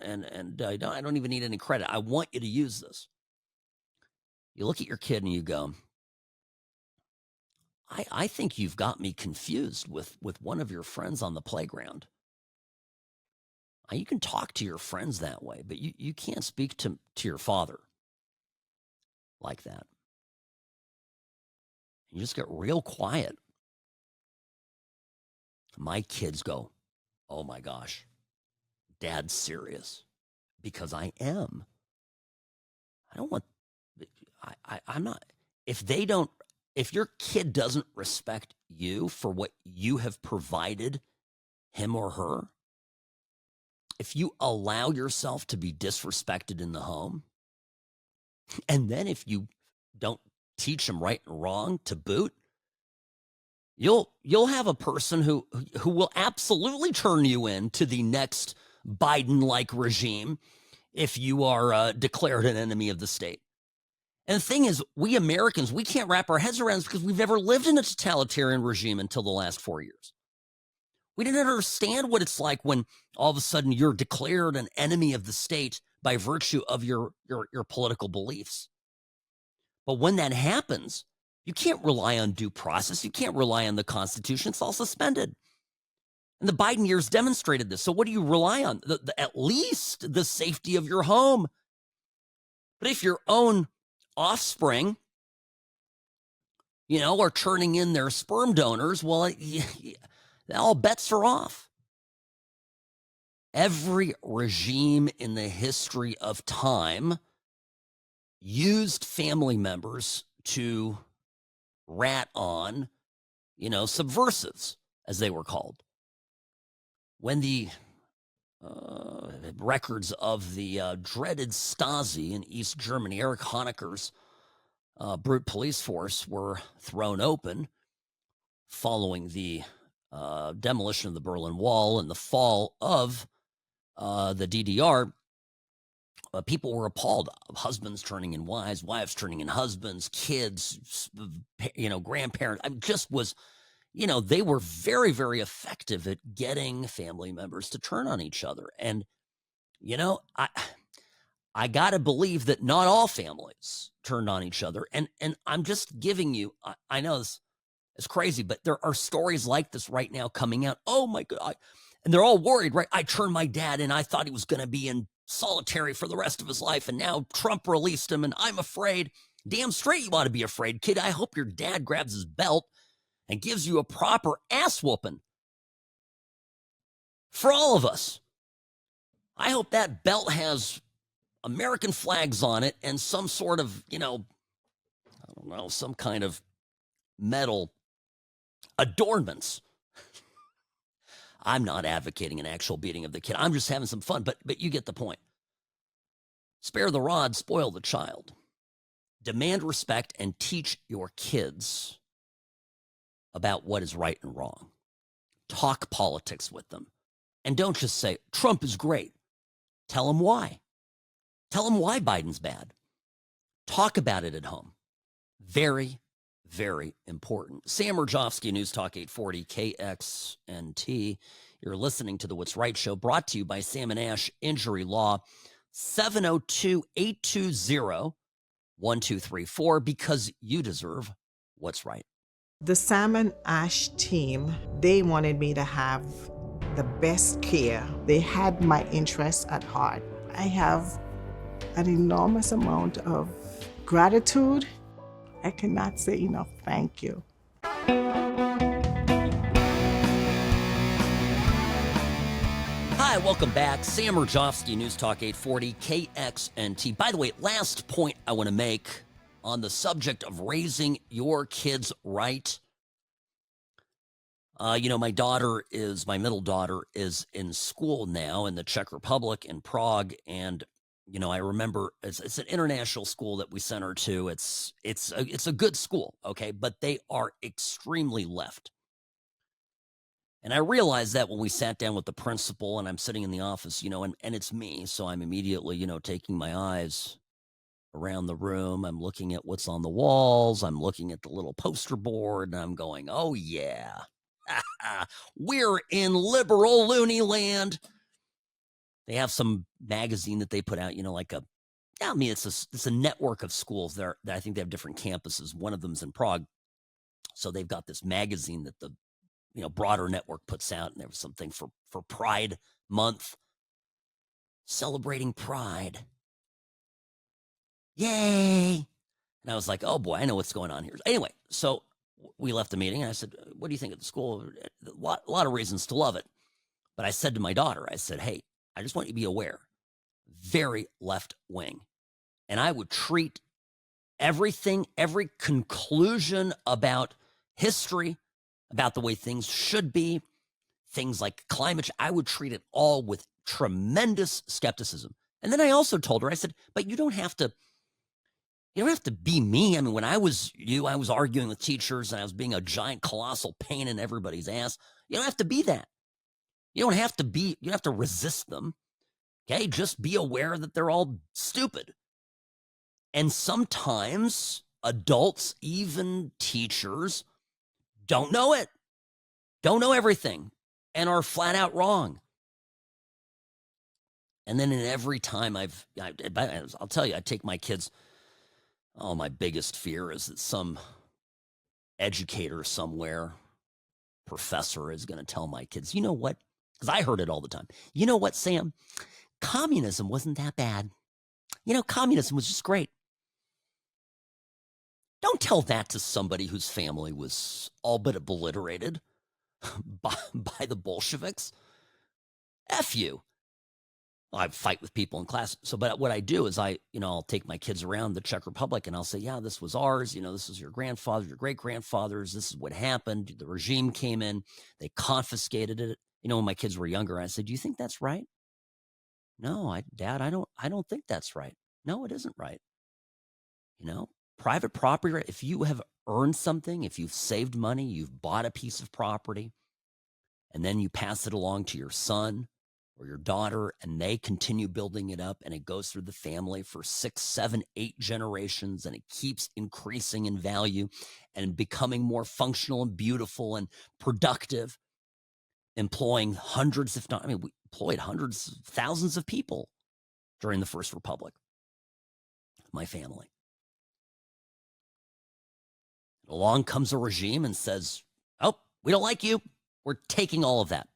I don't even need any credit. I want you to use this. You look at your kid and you go, I think you've got me confused with one of your friends on the playground. You can talk to your friends that way, but you can't speak to your father like that. You just get real quiet. My kids go, oh my gosh, Dad's serious, because I am. I don't want, I'm not, if your kid doesn't respect you for what you have provided him or her, if you allow yourself to be disrespected in the home, And then if you don't teach them right and wrong to boot, you'll have a person who will absolutely turn you into the next Biden-like regime if you are declared an enemy of the state. And the thing is, we Americans, we can't wrap our heads around this because we've never lived in a totalitarian regime until the last 4 years. We didn't understand what it's like when all of a sudden you're declared an enemy of the state by virtue of your political beliefs. But when that happens, you can't rely on due process. You can't rely on the Constitution. It's all suspended. And the Biden years demonstrated this. So what do you rely on? At least the safety of your home. But if your own offspring, are turning in their sperm donors, well, all bets are off. Every regime in the history of time used family members to rat on, subversives, as they were called. When the records of the dreaded Stasi in East Germany, Erich Honecker's brute police force, were thrown open following the demolition of the Berlin Wall and the fall of the DDR, people were appalled. Husbands turning in wives, wives turning in husbands, kids, grandparents. I mean, just was, they were very, very effective at getting family members to turn on each other. And, I got to believe that not all families turned on each other. And I'm just giving you, I know this is crazy, but there are stories like this right now coming out. Oh my God. And they're all worried, right? I turned my dad in. I thought he was going to be in solitary for the rest of his life. And now Trump released him and I'm afraid. Damn straight you ought to be afraid, kid. I hope your dad grabs his belt and gives you a proper ass whooping. For all of us. I hope that belt has American flags on it and some sort of, some kind of metal adornments. I'm not advocating an actual beating of the kid. I'm just having some fun, but you get the point. Spare the rod, spoil the child. Demand respect and teach your kids about what is right and wrong. Talk politics with them. And don't just say, Trump is great. Tell them why. Tell them why Biden's bad. Talk about it at home. Very, very important. Sam Mirejovsky, News Talk 840 KXNT. You're listening to the What's Right Show, brought to you by Sam and Ash Injury Law. 702-820-1234, because you deserve what's right. The Sam and Ash team, they wanted me to have the best care. They had my interests at heart. I have an enormous amount of gratitude. I cannot say enough thank you. Hi, welcome back. Sam Mirejovsky, News Talk 840 KXNT. By the way, last point I want to make on the subject of raising your kids right. My middle daughter is in school now in the Czech Republic in Prague. And, I remember it's an international school that we sent her to. It's a good school. Okay. But they are extremely left. And I realized that when we sat down with the principal and I'm sitting in the office, and it's me. So I'm immediately, taking my eyes around the room. I'm looking at what's on the walls. I'm looking at the little poster board and I'm going, oh yeah, we're in liberal loony land. They have some magazine that they put out, it's a network of schools that I think they have different campuses. One of them's in Prague. So they've got this magazine that the broader network puts out, and there was something for Pride Month, celebrating Pride. Yay! And I was like, oh boy, I know what's going on here. Anyway, so we left the meeting, and I said, what do you think of the school? A lot of reasons to love it. But I said to my daughter, I said, hey, I just want you to be aware, very left wing. And I would treat every conclusion about history, about the way things should be, things like climate, I would treat it all with tremendous skepticism. And then I also told her, I said, but you don't have to You don't have to be me. I mean, when I was you, I was arguing with teachers and I was being a giant, colossal pain in everybody's ass. You don't have to be that. You don't have to resist them. Okay, just be aware that they're all stupid. And sometimes adults, even teachers, don't know it, don't know everything, and are flat out wrong. And then in every time I'll tell you, I take my kids. Oh, my biggest fear is that some educator somewhere, professor, is going to tell my kids, you know what? Because I heard it all the time. You know what, Sam? Communism wasn't that bad. You know, communism was just great. Don't tell that to somebody whose family was all but obliterated by the Bolsheviks. F you. I fight with people in class. But what I do is I'll take my kids around the Czech Republic and I'll say, yeah, this was ours. This was your grandfather, your great grandfathers. This is what happened. The regime came in, they confiscated it. When my kids were younger, I said, do you think that's right? No, Dad, I don't think that's right. No, it isn't right. Private property, if you have earned something, if you've saved money, you've bought a piece of property, and then you pass it along to your son or your daughter, and they continue building it up, and it goes through the family for 6, 7, 8 generations, and it keeps increasing in value and becoming more functional and beautiful and productive, employing hundreds, if not, we employed hundreds, thousands of people during the First Republic, my family. Along comes a regime and says, oh, we don't like you. We're taking all of that.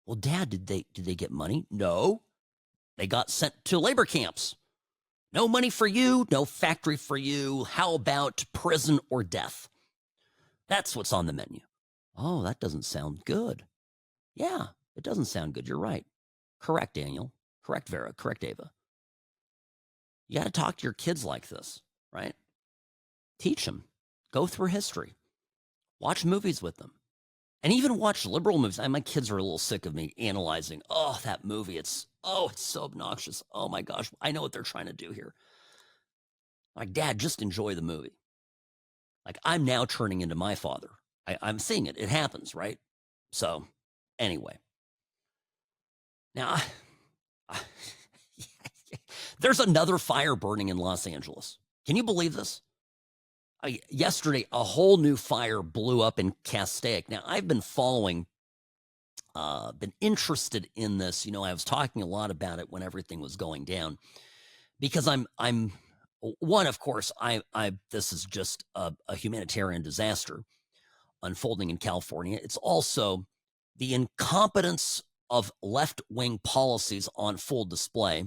Well, Dad, did they get money? No. They got sent to labor camps. No money for you, no factory for you. How about prison or death? That's what's on the menu. Oh, that doesn't sound good. Yeah, it doesn't sound good. You're right. Correct, Daniel. Correct, Vera. Correct, Ava. You got to talk to your kids like this, right? Teach them. Go through history. Watch movies with them. And even watch liberal movies. My kids are a little sick of me analyzing, that movie. It's so obnoxious. Oh, my gosh. I know what they're trying to do here. Like, Dad, just enjoy the movie. Like, I'm now turning into my father. I'm seeing it. It happens, right? So, anyway. Now, there's another fire burning in Los Angeles. Can you believe this? Yesterday, a whole new fire blew up in Castaic. Now, I've been following, been interested in this. I was talking a lot about it when everything was going down, because I'm one, of course, this is just a humanitarian disaster unfolding in California. It's also the incompetence of left-wing policies on full display.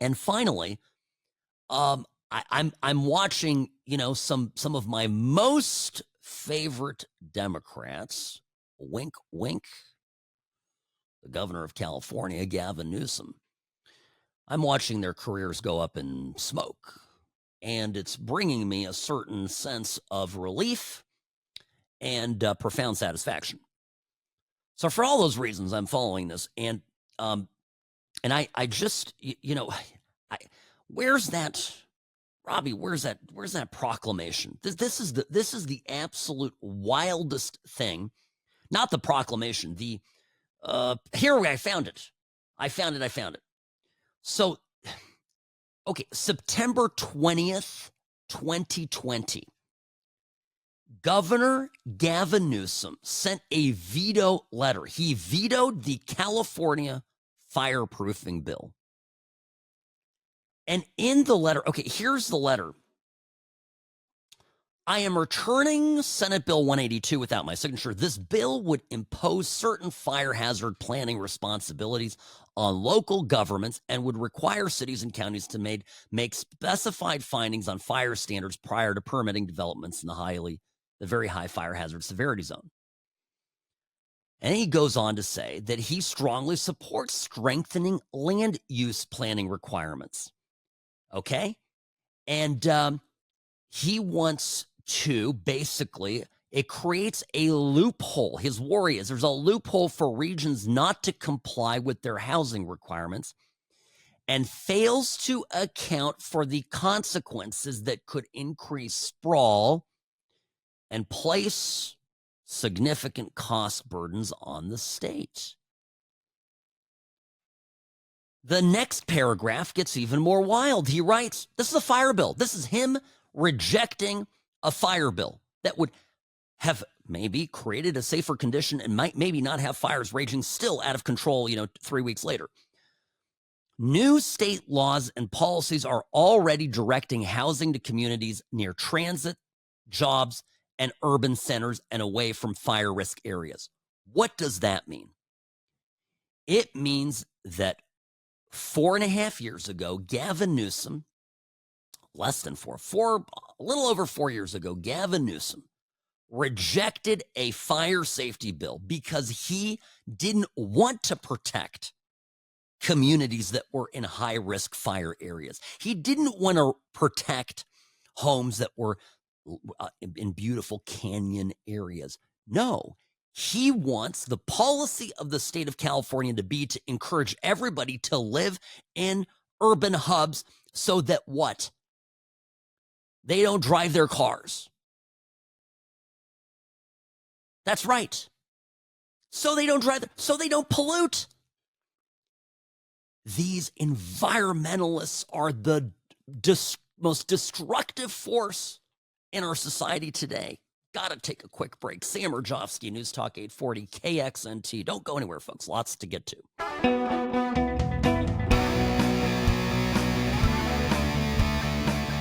And finally, I'm watching, some of my most favorite Democrats, wink, wink, the governor of California, Gavin Newsom. I'm watching their careers go up in smoke, and it's bringing me a certain sense of relief and profound satisfaction. So for all those reasons, I'm following this, and I just, where's that? Robbie, where's that proclamation? This is the absolute wildest thing. Not the proclamation. Here I found it. I found it. So, okay, September 20th, 2020. Governor Gavin Newsom sent a veto letter. He vetoed the California fireproofing bill. And in the letter, okay, here's the letter. I am returning Senate Bill 182 without my signature. This bill would impose certain fire hazard planning responsibilities on local governments and would require cities and counties to make specified findings on fire standards prior to permitting developments in the very high fire hazard severity zone. And he goes on to say that he strongly supports strengthening land use planning requirements. Okay? And he wants to basically, it creates a loophole. His worry is there's a loophole for regions not to comply with their housing requirements. and fails to account for the consequences that could increase sprawl and place significant cost burdens on the state. The next paragraph gets even more wild. He writes, this is a fire bill. This is him rejecting a fire bill that would have maybe created a safer condition and might maybe not have fires raging still out of control, 3 weeks later. New state laws and policies are already directing housing to communities near transit, jobs, and urban centers and away from fire risk areas. What does that mean? It means that 4.5 years ago, Gavin Newsom, a little over 4 years ago, Gavin Newsom rejected a fire safety bill because he didn't want to protect communities that were in high-risk fire areas. He didn't want to protect homes that were in beautiful canyon areas. No, he wants the policy of the state of California to be to encourage everybody to live in urban hubs so that what? They don't drive their cars. That's right. So they don't drive, so they don't pollute. These environmentalists are the most destructive force in our society today. Gotta take a quick break. Sam Mirejovsky, News Talk 840, KXNT. Don't go anywhere, folks. Lots to get to.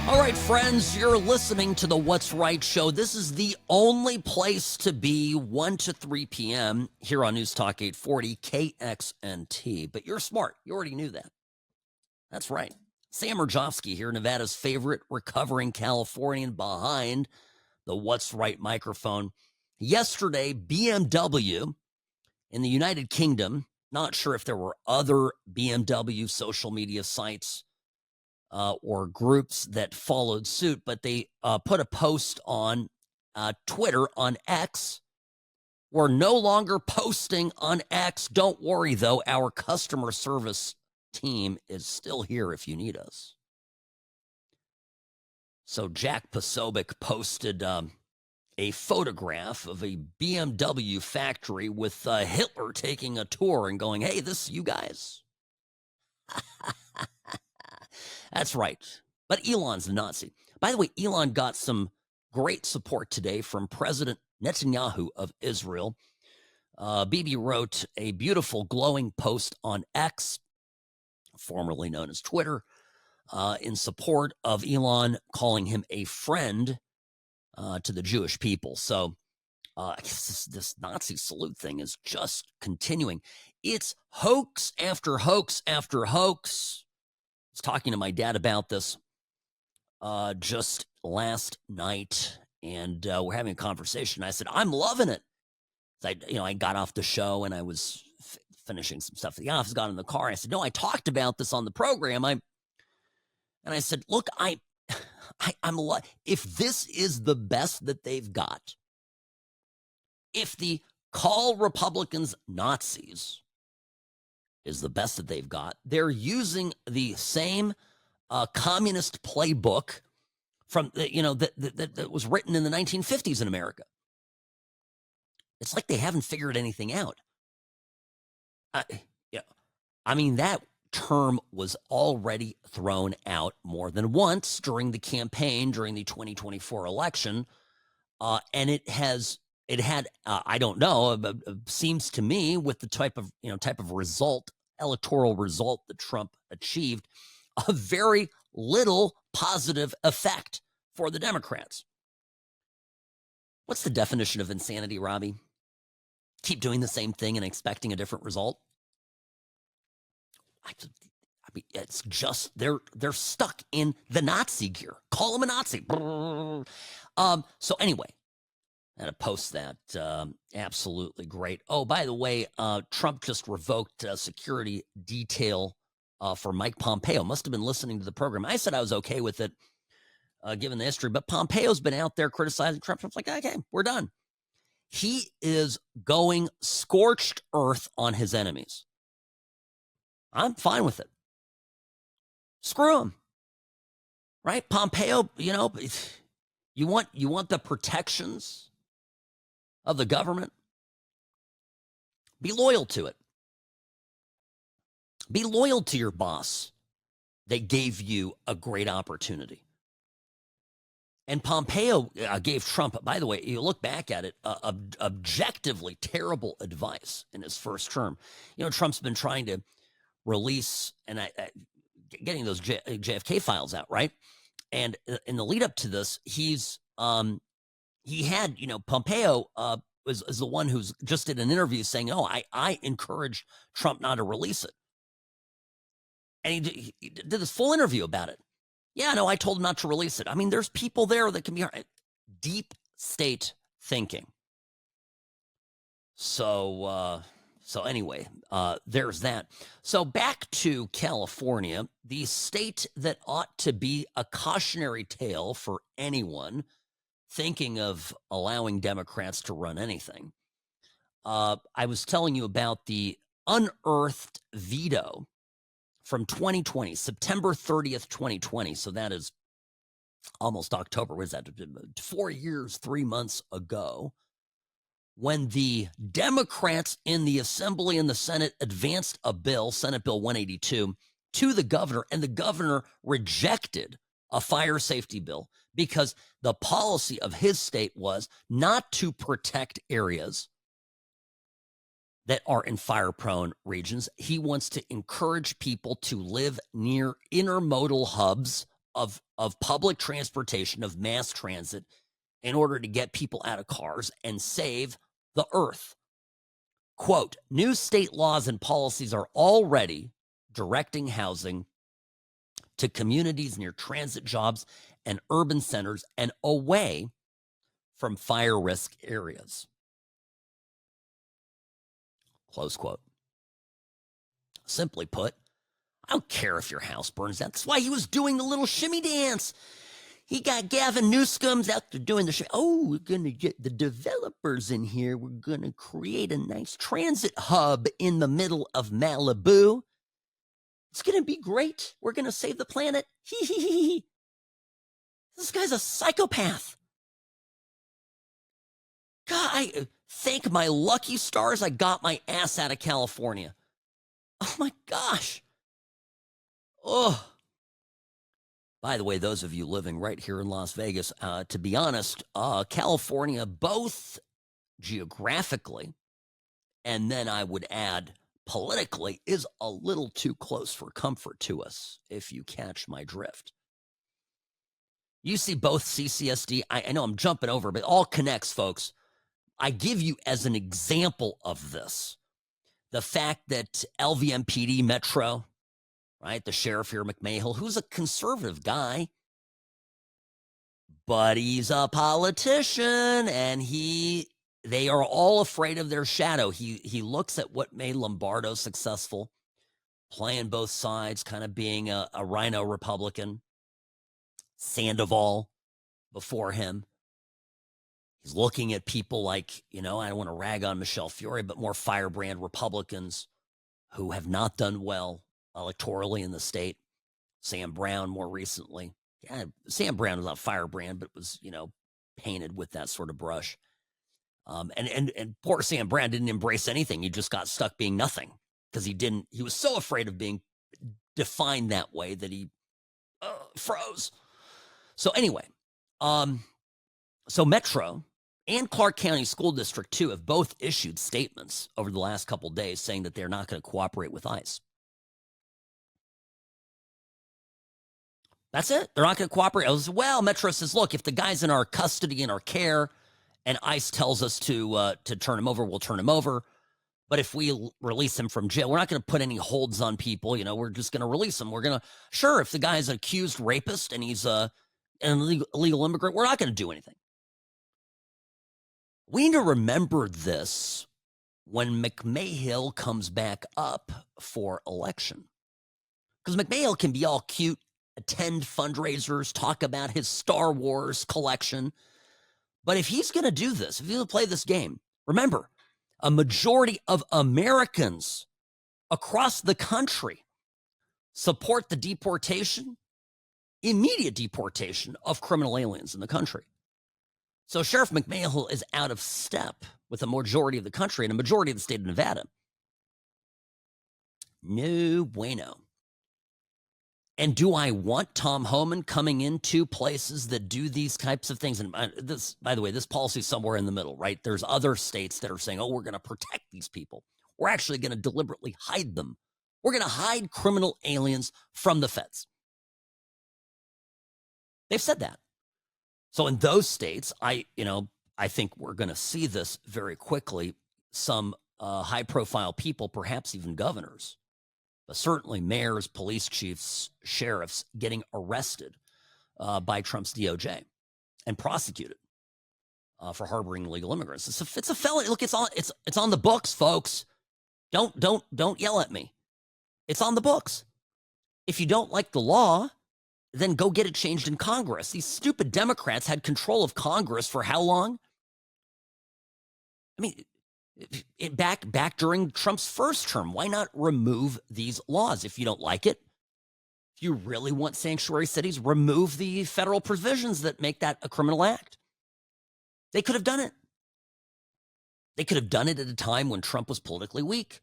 All right, friends, you're listening to the What's Right show. This is the only place to be 1 to 3 p.m. here on News Talk 840, KXNT. But you're smart. You already knew that. That's right. Sam Mirejovsky here, Nevada's favorite recovering Californian behind the What's Right microphone. Yesterday, BMW in the United Kingdom, not sure if there were other BMW social media sites or groups that followed suit, but they put a post on Twitter, on X. We're no longer posting on X. Don't worry, though. Our customer service team is still here if you need us. So Jack Posobiec posted a photograph of a BMW factory with Hitler taking a tour and going, hey, this you guys. That's right. But Elon's a Nazi. By the way, Elon got some great support today from President Netanyahu of Israel. Bibi wrote a beautiful glowing post on X, formerly known as Twitter, in support of Elon, calling him a friend to the Jewish people. So I guess this Nazi salute thing is just continuing. It's hoax after hoax after hoax. I was talking to my dad about this just last night, and we're having a conversation. I said, I'm loving it. I got off the show, and I was finishing some stuff at the office, got in the car. I said, no, I talked about this on the program. And I said, look, if this is the best that they've got, if the call Republicans Nazis is the best that they've got, they're using the same communist playbook from that was written in the 1950s in America. It's like they haven't figured anything out. That term was already thrown out more than once during the campaign, during the 2024 election, and it had I don't know, seems to me, with the type of result, electoral result that Trump achieved, a very little positive effect for the Democrats. What's the definition of insanity, Robbie? Keep doing the same thing and expecting a different result? It's just they're stuck in the Nazi gear. Call them a Nazi. So anyway, I had to post that. Absolutely great. Oh, by the way, Trump just revoked security detail for Mike Pompeo. Must have been listening to the program. I said I was okay with it, given the history, but Pompeo's been out there criticizing Trump. Trump's like, okay, we're done. He is going scorched earth on his enemies. I'm fine with it. Screw him. Right? Pompeo, you want the protections of the government? Be loyal to it. Be loyal to your boss. They gave you a great opportunity. And Pompeo gave Trump, by the way, you look back at it, objectively terrible advice in his first term. Trump's been trying to release and getting those JFK files out, right? And in the lead up to this, he had, Pompeo was the one who's just did an interview saying, "Oh, I encouraged Trump not to release it," and he did this full interview about it. Yeah, no, I told him not to release it. I mean, there's people there that can be deep state thinking. So anyway, there's that. So back to California, the state that ought to be a cautionary tale for anyone thinking of allowing Democrats to run anything. I was telling you about the unearthed veto from 2020, September 30th, 2020. So that is almost October. What is that? 4 years, 3 months ago, when the Democrats in the Assembly and the Senate advanced a bill, Senate Bill 182, to the governor, and the governor rejected a fire safety bill because the policy of his state was not to protect areas that are in fire-prone regions. He wants to encourage people to live near intermodal hubs of public transportation, of mass transit, in order to get people out of cars and save the earth. Quote, new state laws and policies are already directing housing to communities near transit jobs and urban centers and away from fire risk areas. Close quote. Simply put, I don't care if your house burns down. That's why he was doing the little shimmy dance. He got Gavin Newsom's out there doing the shimmy. Oh, we're going to get the developers in here. We're going to create a nice transit hub in the middle of Malibu. It's going to be great. We're going to save the planet. This guy's a psychopath. God, I thank my lucky stars I got my ass out of California. Oh my gosh. Oh. By the way, those of you living right here in Las Vegas, to be honest, California, both geographically and then I would add politically, is a little too close for comfort to us, if you catch my drift. You see both CCSD, I know I'm jumping over, but it all connects, folks. I give you as an example of this, the fact that LVMPD Metro, right, the sheriff here, McMahill, who's a conservative guy, but he's a politician, and they are all afraid of their shadow. He looks at what made Lombardo successful, playing both sides, kind of being a rhino Republican. Sandoval before him. He's looking at people like, I don't want to rag on Michelle Fiore, but more firebrand Republicans who have not done well electorally in the state. Sam Brown more recently. Yeah, Sam Brown was not firebrand, but was, painted with that sort of brush. And poor Sam Brown didn't embrace anything. He just got stuck being nothing because he was so afraid of being defined that way that he froze. So anyway, so Metro and Clark County School District 2 have both issued statements over the last couple of days saying that they're not going to cooperate with ICE. That's it. They're not going to cooperate. Well, Metro says, look, if the guy's in our custody, in our care, and ICE tells us to turn him over, we'll turn him over. But if we release him from jail, we're not going to put any holds on people. We're just going to release him. Sure, if the guy's an accused rapist and he's an illegal immigrant, we're not going to do anything. We need to remember this when McMahill comes back up for election. Because McMahill can be all cute, attend fundraisers, talk about his Star Wars collection. But if he's going to do this, if he's going to play this game, remember, a majority of Americans across the country support the deportation, immediate deportation of criminal aliens in the country. So Sheriff McMahill is out of step with a majority of the country and a majority of the state of Nevada. No bueno. And do I want Tom Homan coming into places that do these types of things? And this, by the way, this policy is somewhere in the middle, right? There's other states that are saying, oh, we're going to protect these people. We're actually going to deliberately hide them. We're going to hide criminal aliens from the feds. They've said that. So in those states, I think we're going to see this very quickly. Some high-profile people, perhaps even governors, but certainly mayors, police chiefs, sheriffs getting arrested by Trump's DOJ and prosecuted for harboring illegal immigrants. It's a felony. Look, it's on the books, folks. Don't yell at me. It's on the books. If you don't like the law, then go get it changed in Congress. These stupid Democrats had control of Congress for how long? I mean, back during Trump's first term. Why not remove these laws if you don't like it? If you really want sanctuary cities, remove the federal provisions that make that a criminal act. They could have done it. They could have done it at a time when Trump was politically weak.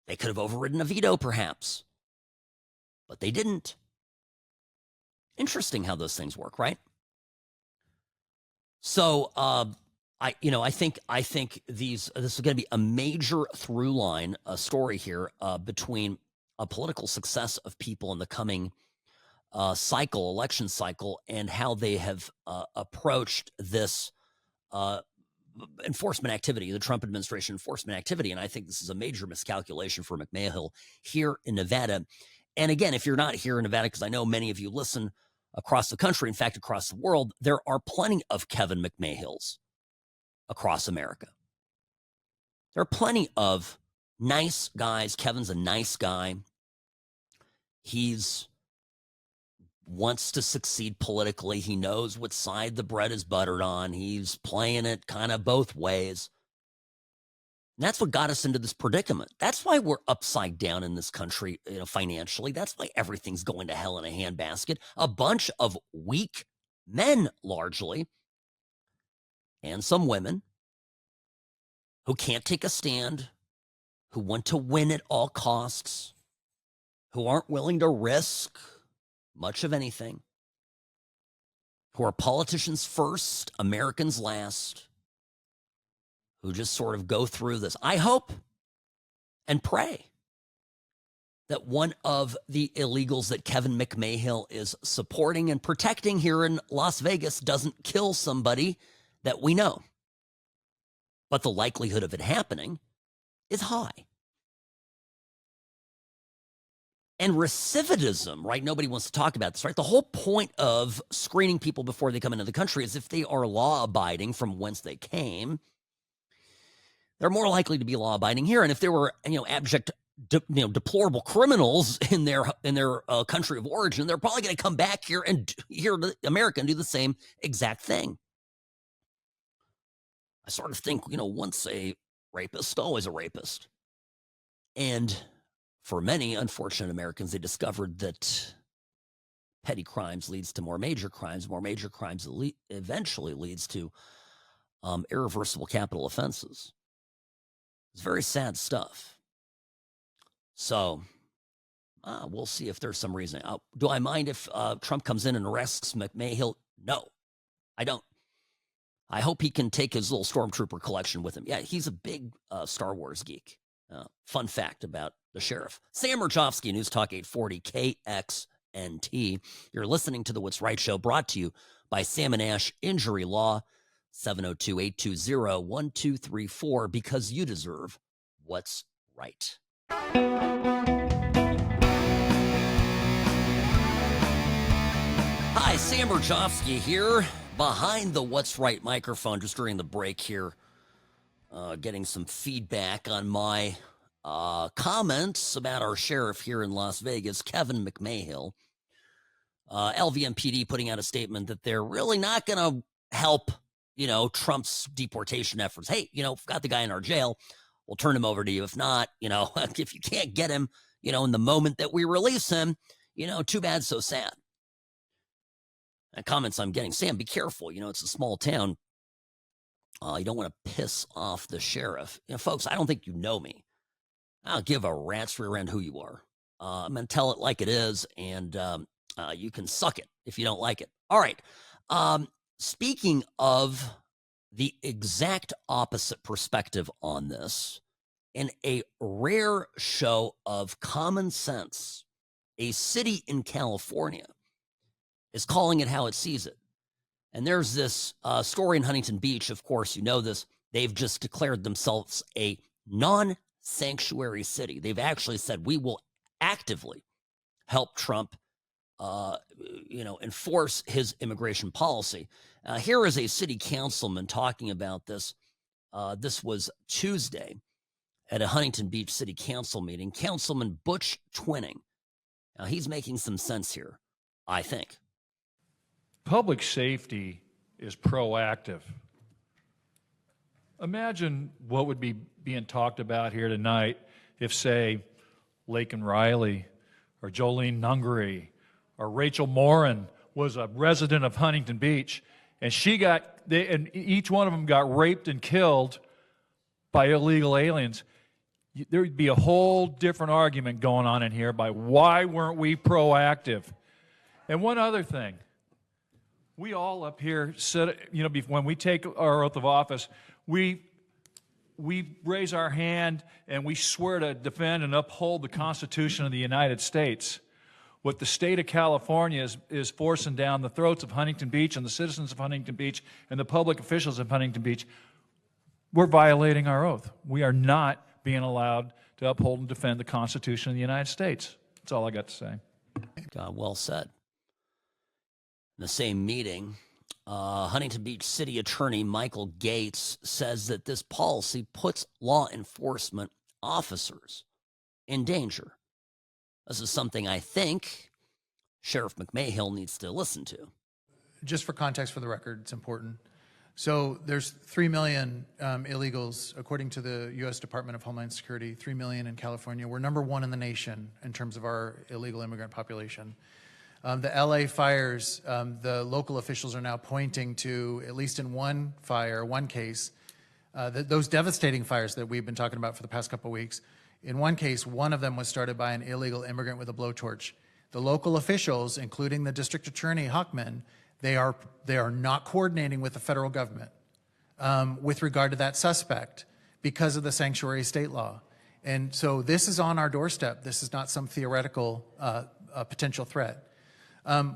They could have overridden a veto, perhaps. But they didn't. Interesting how those things work, right? So, I think this is going to be a major through line, story here between a political success of people in the coming election cycle, and how they have approached this enforcement activity, the Trump administration enforcement activity. And I think this is a major miscalculation for McMahill here in Nevada. And again, if you're not here in Nevada, because I know many of you listen across the country, in fact, across the world, there are plenty of Kevin McMahills across America. There are plenty of nice guys. Kevin's a nice guy. He's wants to succeed politically. He knows what side the bread is buttered on. He's playing it kind of both ways. And that's what got us into this predicament. That's why we're upside down in this country, financially. That's why everything's going to hell in a handbasket. A bunch of weak men, largely, and some women who can't take a stand, who want to win at all costs, who aren't willing to risk much of anything, who are politicians first, Americans last, who just sort of go through this. I hope and pray that one of the illegals that Kevin McMahill is supporting and protecting here in Las Vegas doesn't kill somebody that we know. But the likelihood of it happening is high. And recidivism, right? Nobody wants to talk about this, right? The whole point of screening people before they come into the country is if they are law-abiding from whence they came, they're more likely to be law-abiding here. And if there were, abject, deplorable criminals in their country of origin, they're probably going to come back here to America and do the same exact thing. I sort of think, once a rapist, always a rapist. And for many unfortunate Americans, they discovered that petty crimes leads to more major crimes eventually leads to irreversible capital offenses. It's very sad stuff. So we'll see if there's some reason. Do I mind if Trump comes in and arrests McMahill? No, I don't. I hope he can take his little stormtrooper collection with him. Yeah, he's a big Star Wars geek. Fun fact about the sheriff. Sam Mirejovsky, News Talk 840 KXNT. You're listening to the What's Right Show, brought to you by Sam and Ash Injury Law, 702-820-1234, because you deserve what's right. Hi, Sam Mirejovsky here, behind the What's Right microphone, just during the break here, getting some feedback on my comments about our sheriff here in Las Vegas, Kevin McMahill. LVMPD putting out a statement that they're really not going to help, Trump's deportation efforts. Hey, if we've got the guy in our jail, we'll turn him over to you. If not, if you can't get him, in the moment that we release him, too bad, so sad. Comments I'm getting, Sam, be careful. It's a small town. You don't want to piss off the sheriff. Folks, I don't think you know me. I'll give a rat's rear end who you are. I'm going to tell it like it is, and you can suck it if you don't like it. All right. Speaking of the exact opposite perspective on this, in a rare show of common sense, a city in California is calling it how it sees it. And there's this story in Huntington Beach. Of course, you know this. They've just declared themselves a non-sanctuary city. They've actually said, we will actively help Trump, enforce his immigration policy. Here is a city councilman talking about this. This was Tuesday at a Huntington Beach City Council meeting. Councilman Butch Twinning. Now, he's making some sense here, I think. Public safety is proactive. Imagine what would be being talked about here tonight if, say, Laken Riley or Jolene Nungaray or Rachel Morin was a resident of Huntington Beach, and and each one of them got raped and killed by illegal aliens. There would be a whole different argument going on in here by why weren't we proactive. And one other thing. We all up here sit, when we take our oath of office, we raise our hand and we swear to defend and uphold the Constitution of the United States. What the state of California is forcing down the throats of Huntington Beach and the citizens of Huntington Beach and the public officials of Huntington Beach, we're violating our oath. We are not being allowed to uphold and defend the Constitution of the United States. That's all I got to say. Well said. In the same meeting, Huntington Beach City Attorney Michael Gates says that this policy puts law enforcement officers in danger. This is something I think Sheriff McMahill needs to listen to. Just for context for the record, it's important. So there's 3 million illegals, according to the U.S. Department of Homeland Security, 3 million in California. We're number one in the nation in terms of our illegal immigrant population. The LA fires, the local officials are now pointing to, at least in one case, those devastating fires that we've been talking about for the past couple of weeks. In one case, one of them was started by an illegal immigrant with a blowtorch. The local officials, including the district attorney, Hochman, they are not coordinating with the federal government with regard to that suspect because of the sanctuary state law. And so this is on our doorstep. This is not some theoretical potential threat.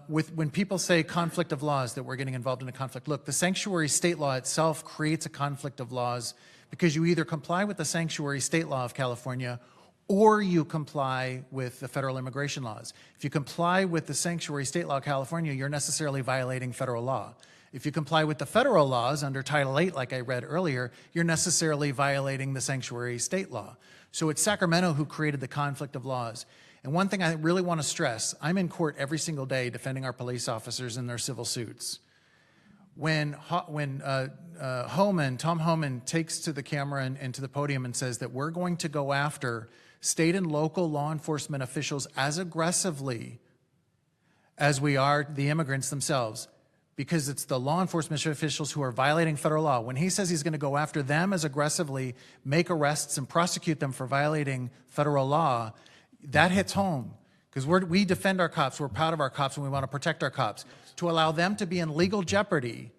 When people say conflict of laws, that we're getting involved in a conflict, look, the sanctuary state law itself creates a conflict of laws because you either comply with the sanctuary state law of California or you comply with the federal immigration laws. If you comply with the sanctuary state law of California, you're necessarily violating federal law. If you comply with the federal laws under Title VIII, like I read earlier, you're necessarily violating the sanctuary state law. So it's Sacramento who created the conflict of laws. And one thing I really want to stress, I'm in court every single day defending our police officers in their civil suits. When Tom Homan takes to the camera and to the podium and says that we're going to go after state and local law enforcement officials as aggressively as we are the immigrants themselves, because it's the law enforcement officials who are violating federal law. When he says he's going to go after them as aggressively, make arrests and prosecute them for violating federal law, that hits home, because we defend our cops, we're proud of our cops, and we want to protect our cops. To allow them to be in legal jeopardy,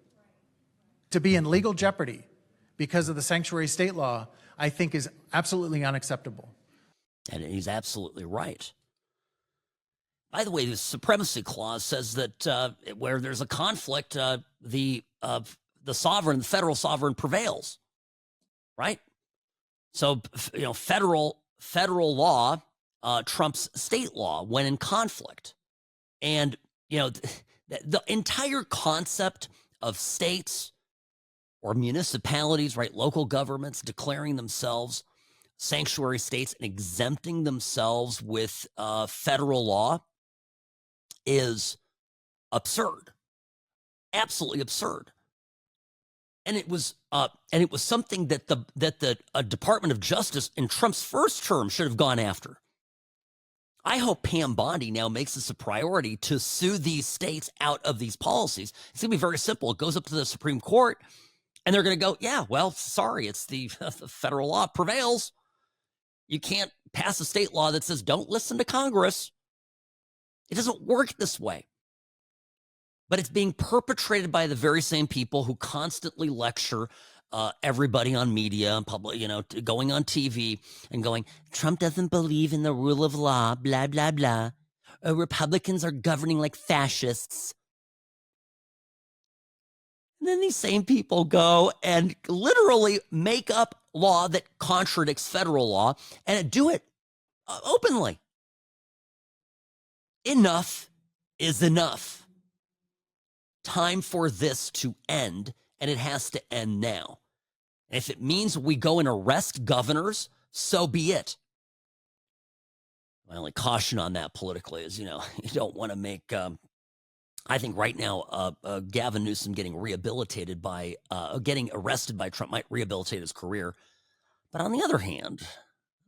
because of the sanctuary state law, I think is absolutely unacceptable. And he's absolutely right. By the way, the supremacy clause says that where there's a conflict, the federal sovereign prevails, right? So, federal law trumps state law when in conflict. And, the entire concept of states or municipalities, right, local governments declaring themselves sanctuary states and exempting themselves with federal law is absurd, absolutely absurd. And it was something that the Department of Justice in Trump's first term should have gone after. I hope Pam Bondi now makes this a priority to sue these states out of these policies. It's going to be very simple. It goes up to the Supreme Court, and they're going to go, yeah, well, sorry, it's the federal law prevails. You can't pass a state law that says don't listen to Congress. It doesn't work this way. But it's being perpetrated by the very same people who constantly lecture everybody on media and public, going on TV and going, Trump doesn't believe in the rule of law, blah, blah, blah. Republicans are governing like fascists. And then these same people go and literally make up law that contradicts federal law and do it openly. Enough is enough. Time for this to end, and it has to end now. And if it means we go and arrest governors, so be it. My only caution on that politically is, you don't want to make, I think right now, Gavin Newsom getting arrested by Trump might rehabilitate his career. But on the other hand,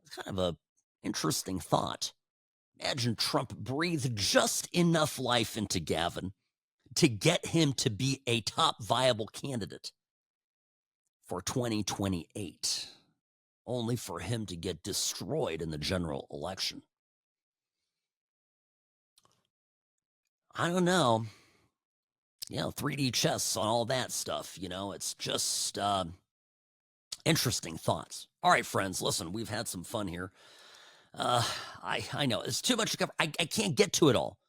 it's kind of an interesting thought. Imagine Trump breathed just enough life into Gavin to get him to be a top viable candidate for 2028, only for him to get destroyed in the general election. I don't know. 3D chess on all that stuff, it's just interesting thoughts. All right, friends, listen, we've had some fun here. I know it's too much to cover. I can't get to it all.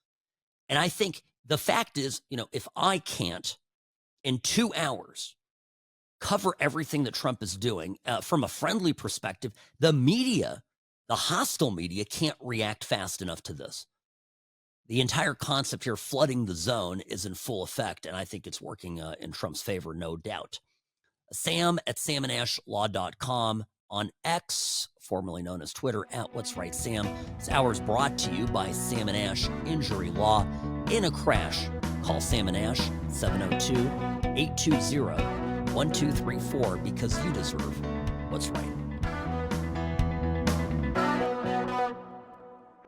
And I think the fact is, if I can't in 2 hours cover everything that Trump is doing from a friendly perspective, the media, the hostile media, can't react fast enough to this. The entire concept here, flooding the zone, is in full effect, and I think it's working in Trump's favor, no doubt. Sam at salmonashlaw.com, on X, formerly known as Twitter, at What's Right Sam. This hour is brought to you by Sam & Ash Injury Law. In a crash, call Sam & Ash 702-820-1234 because you deserve what's right.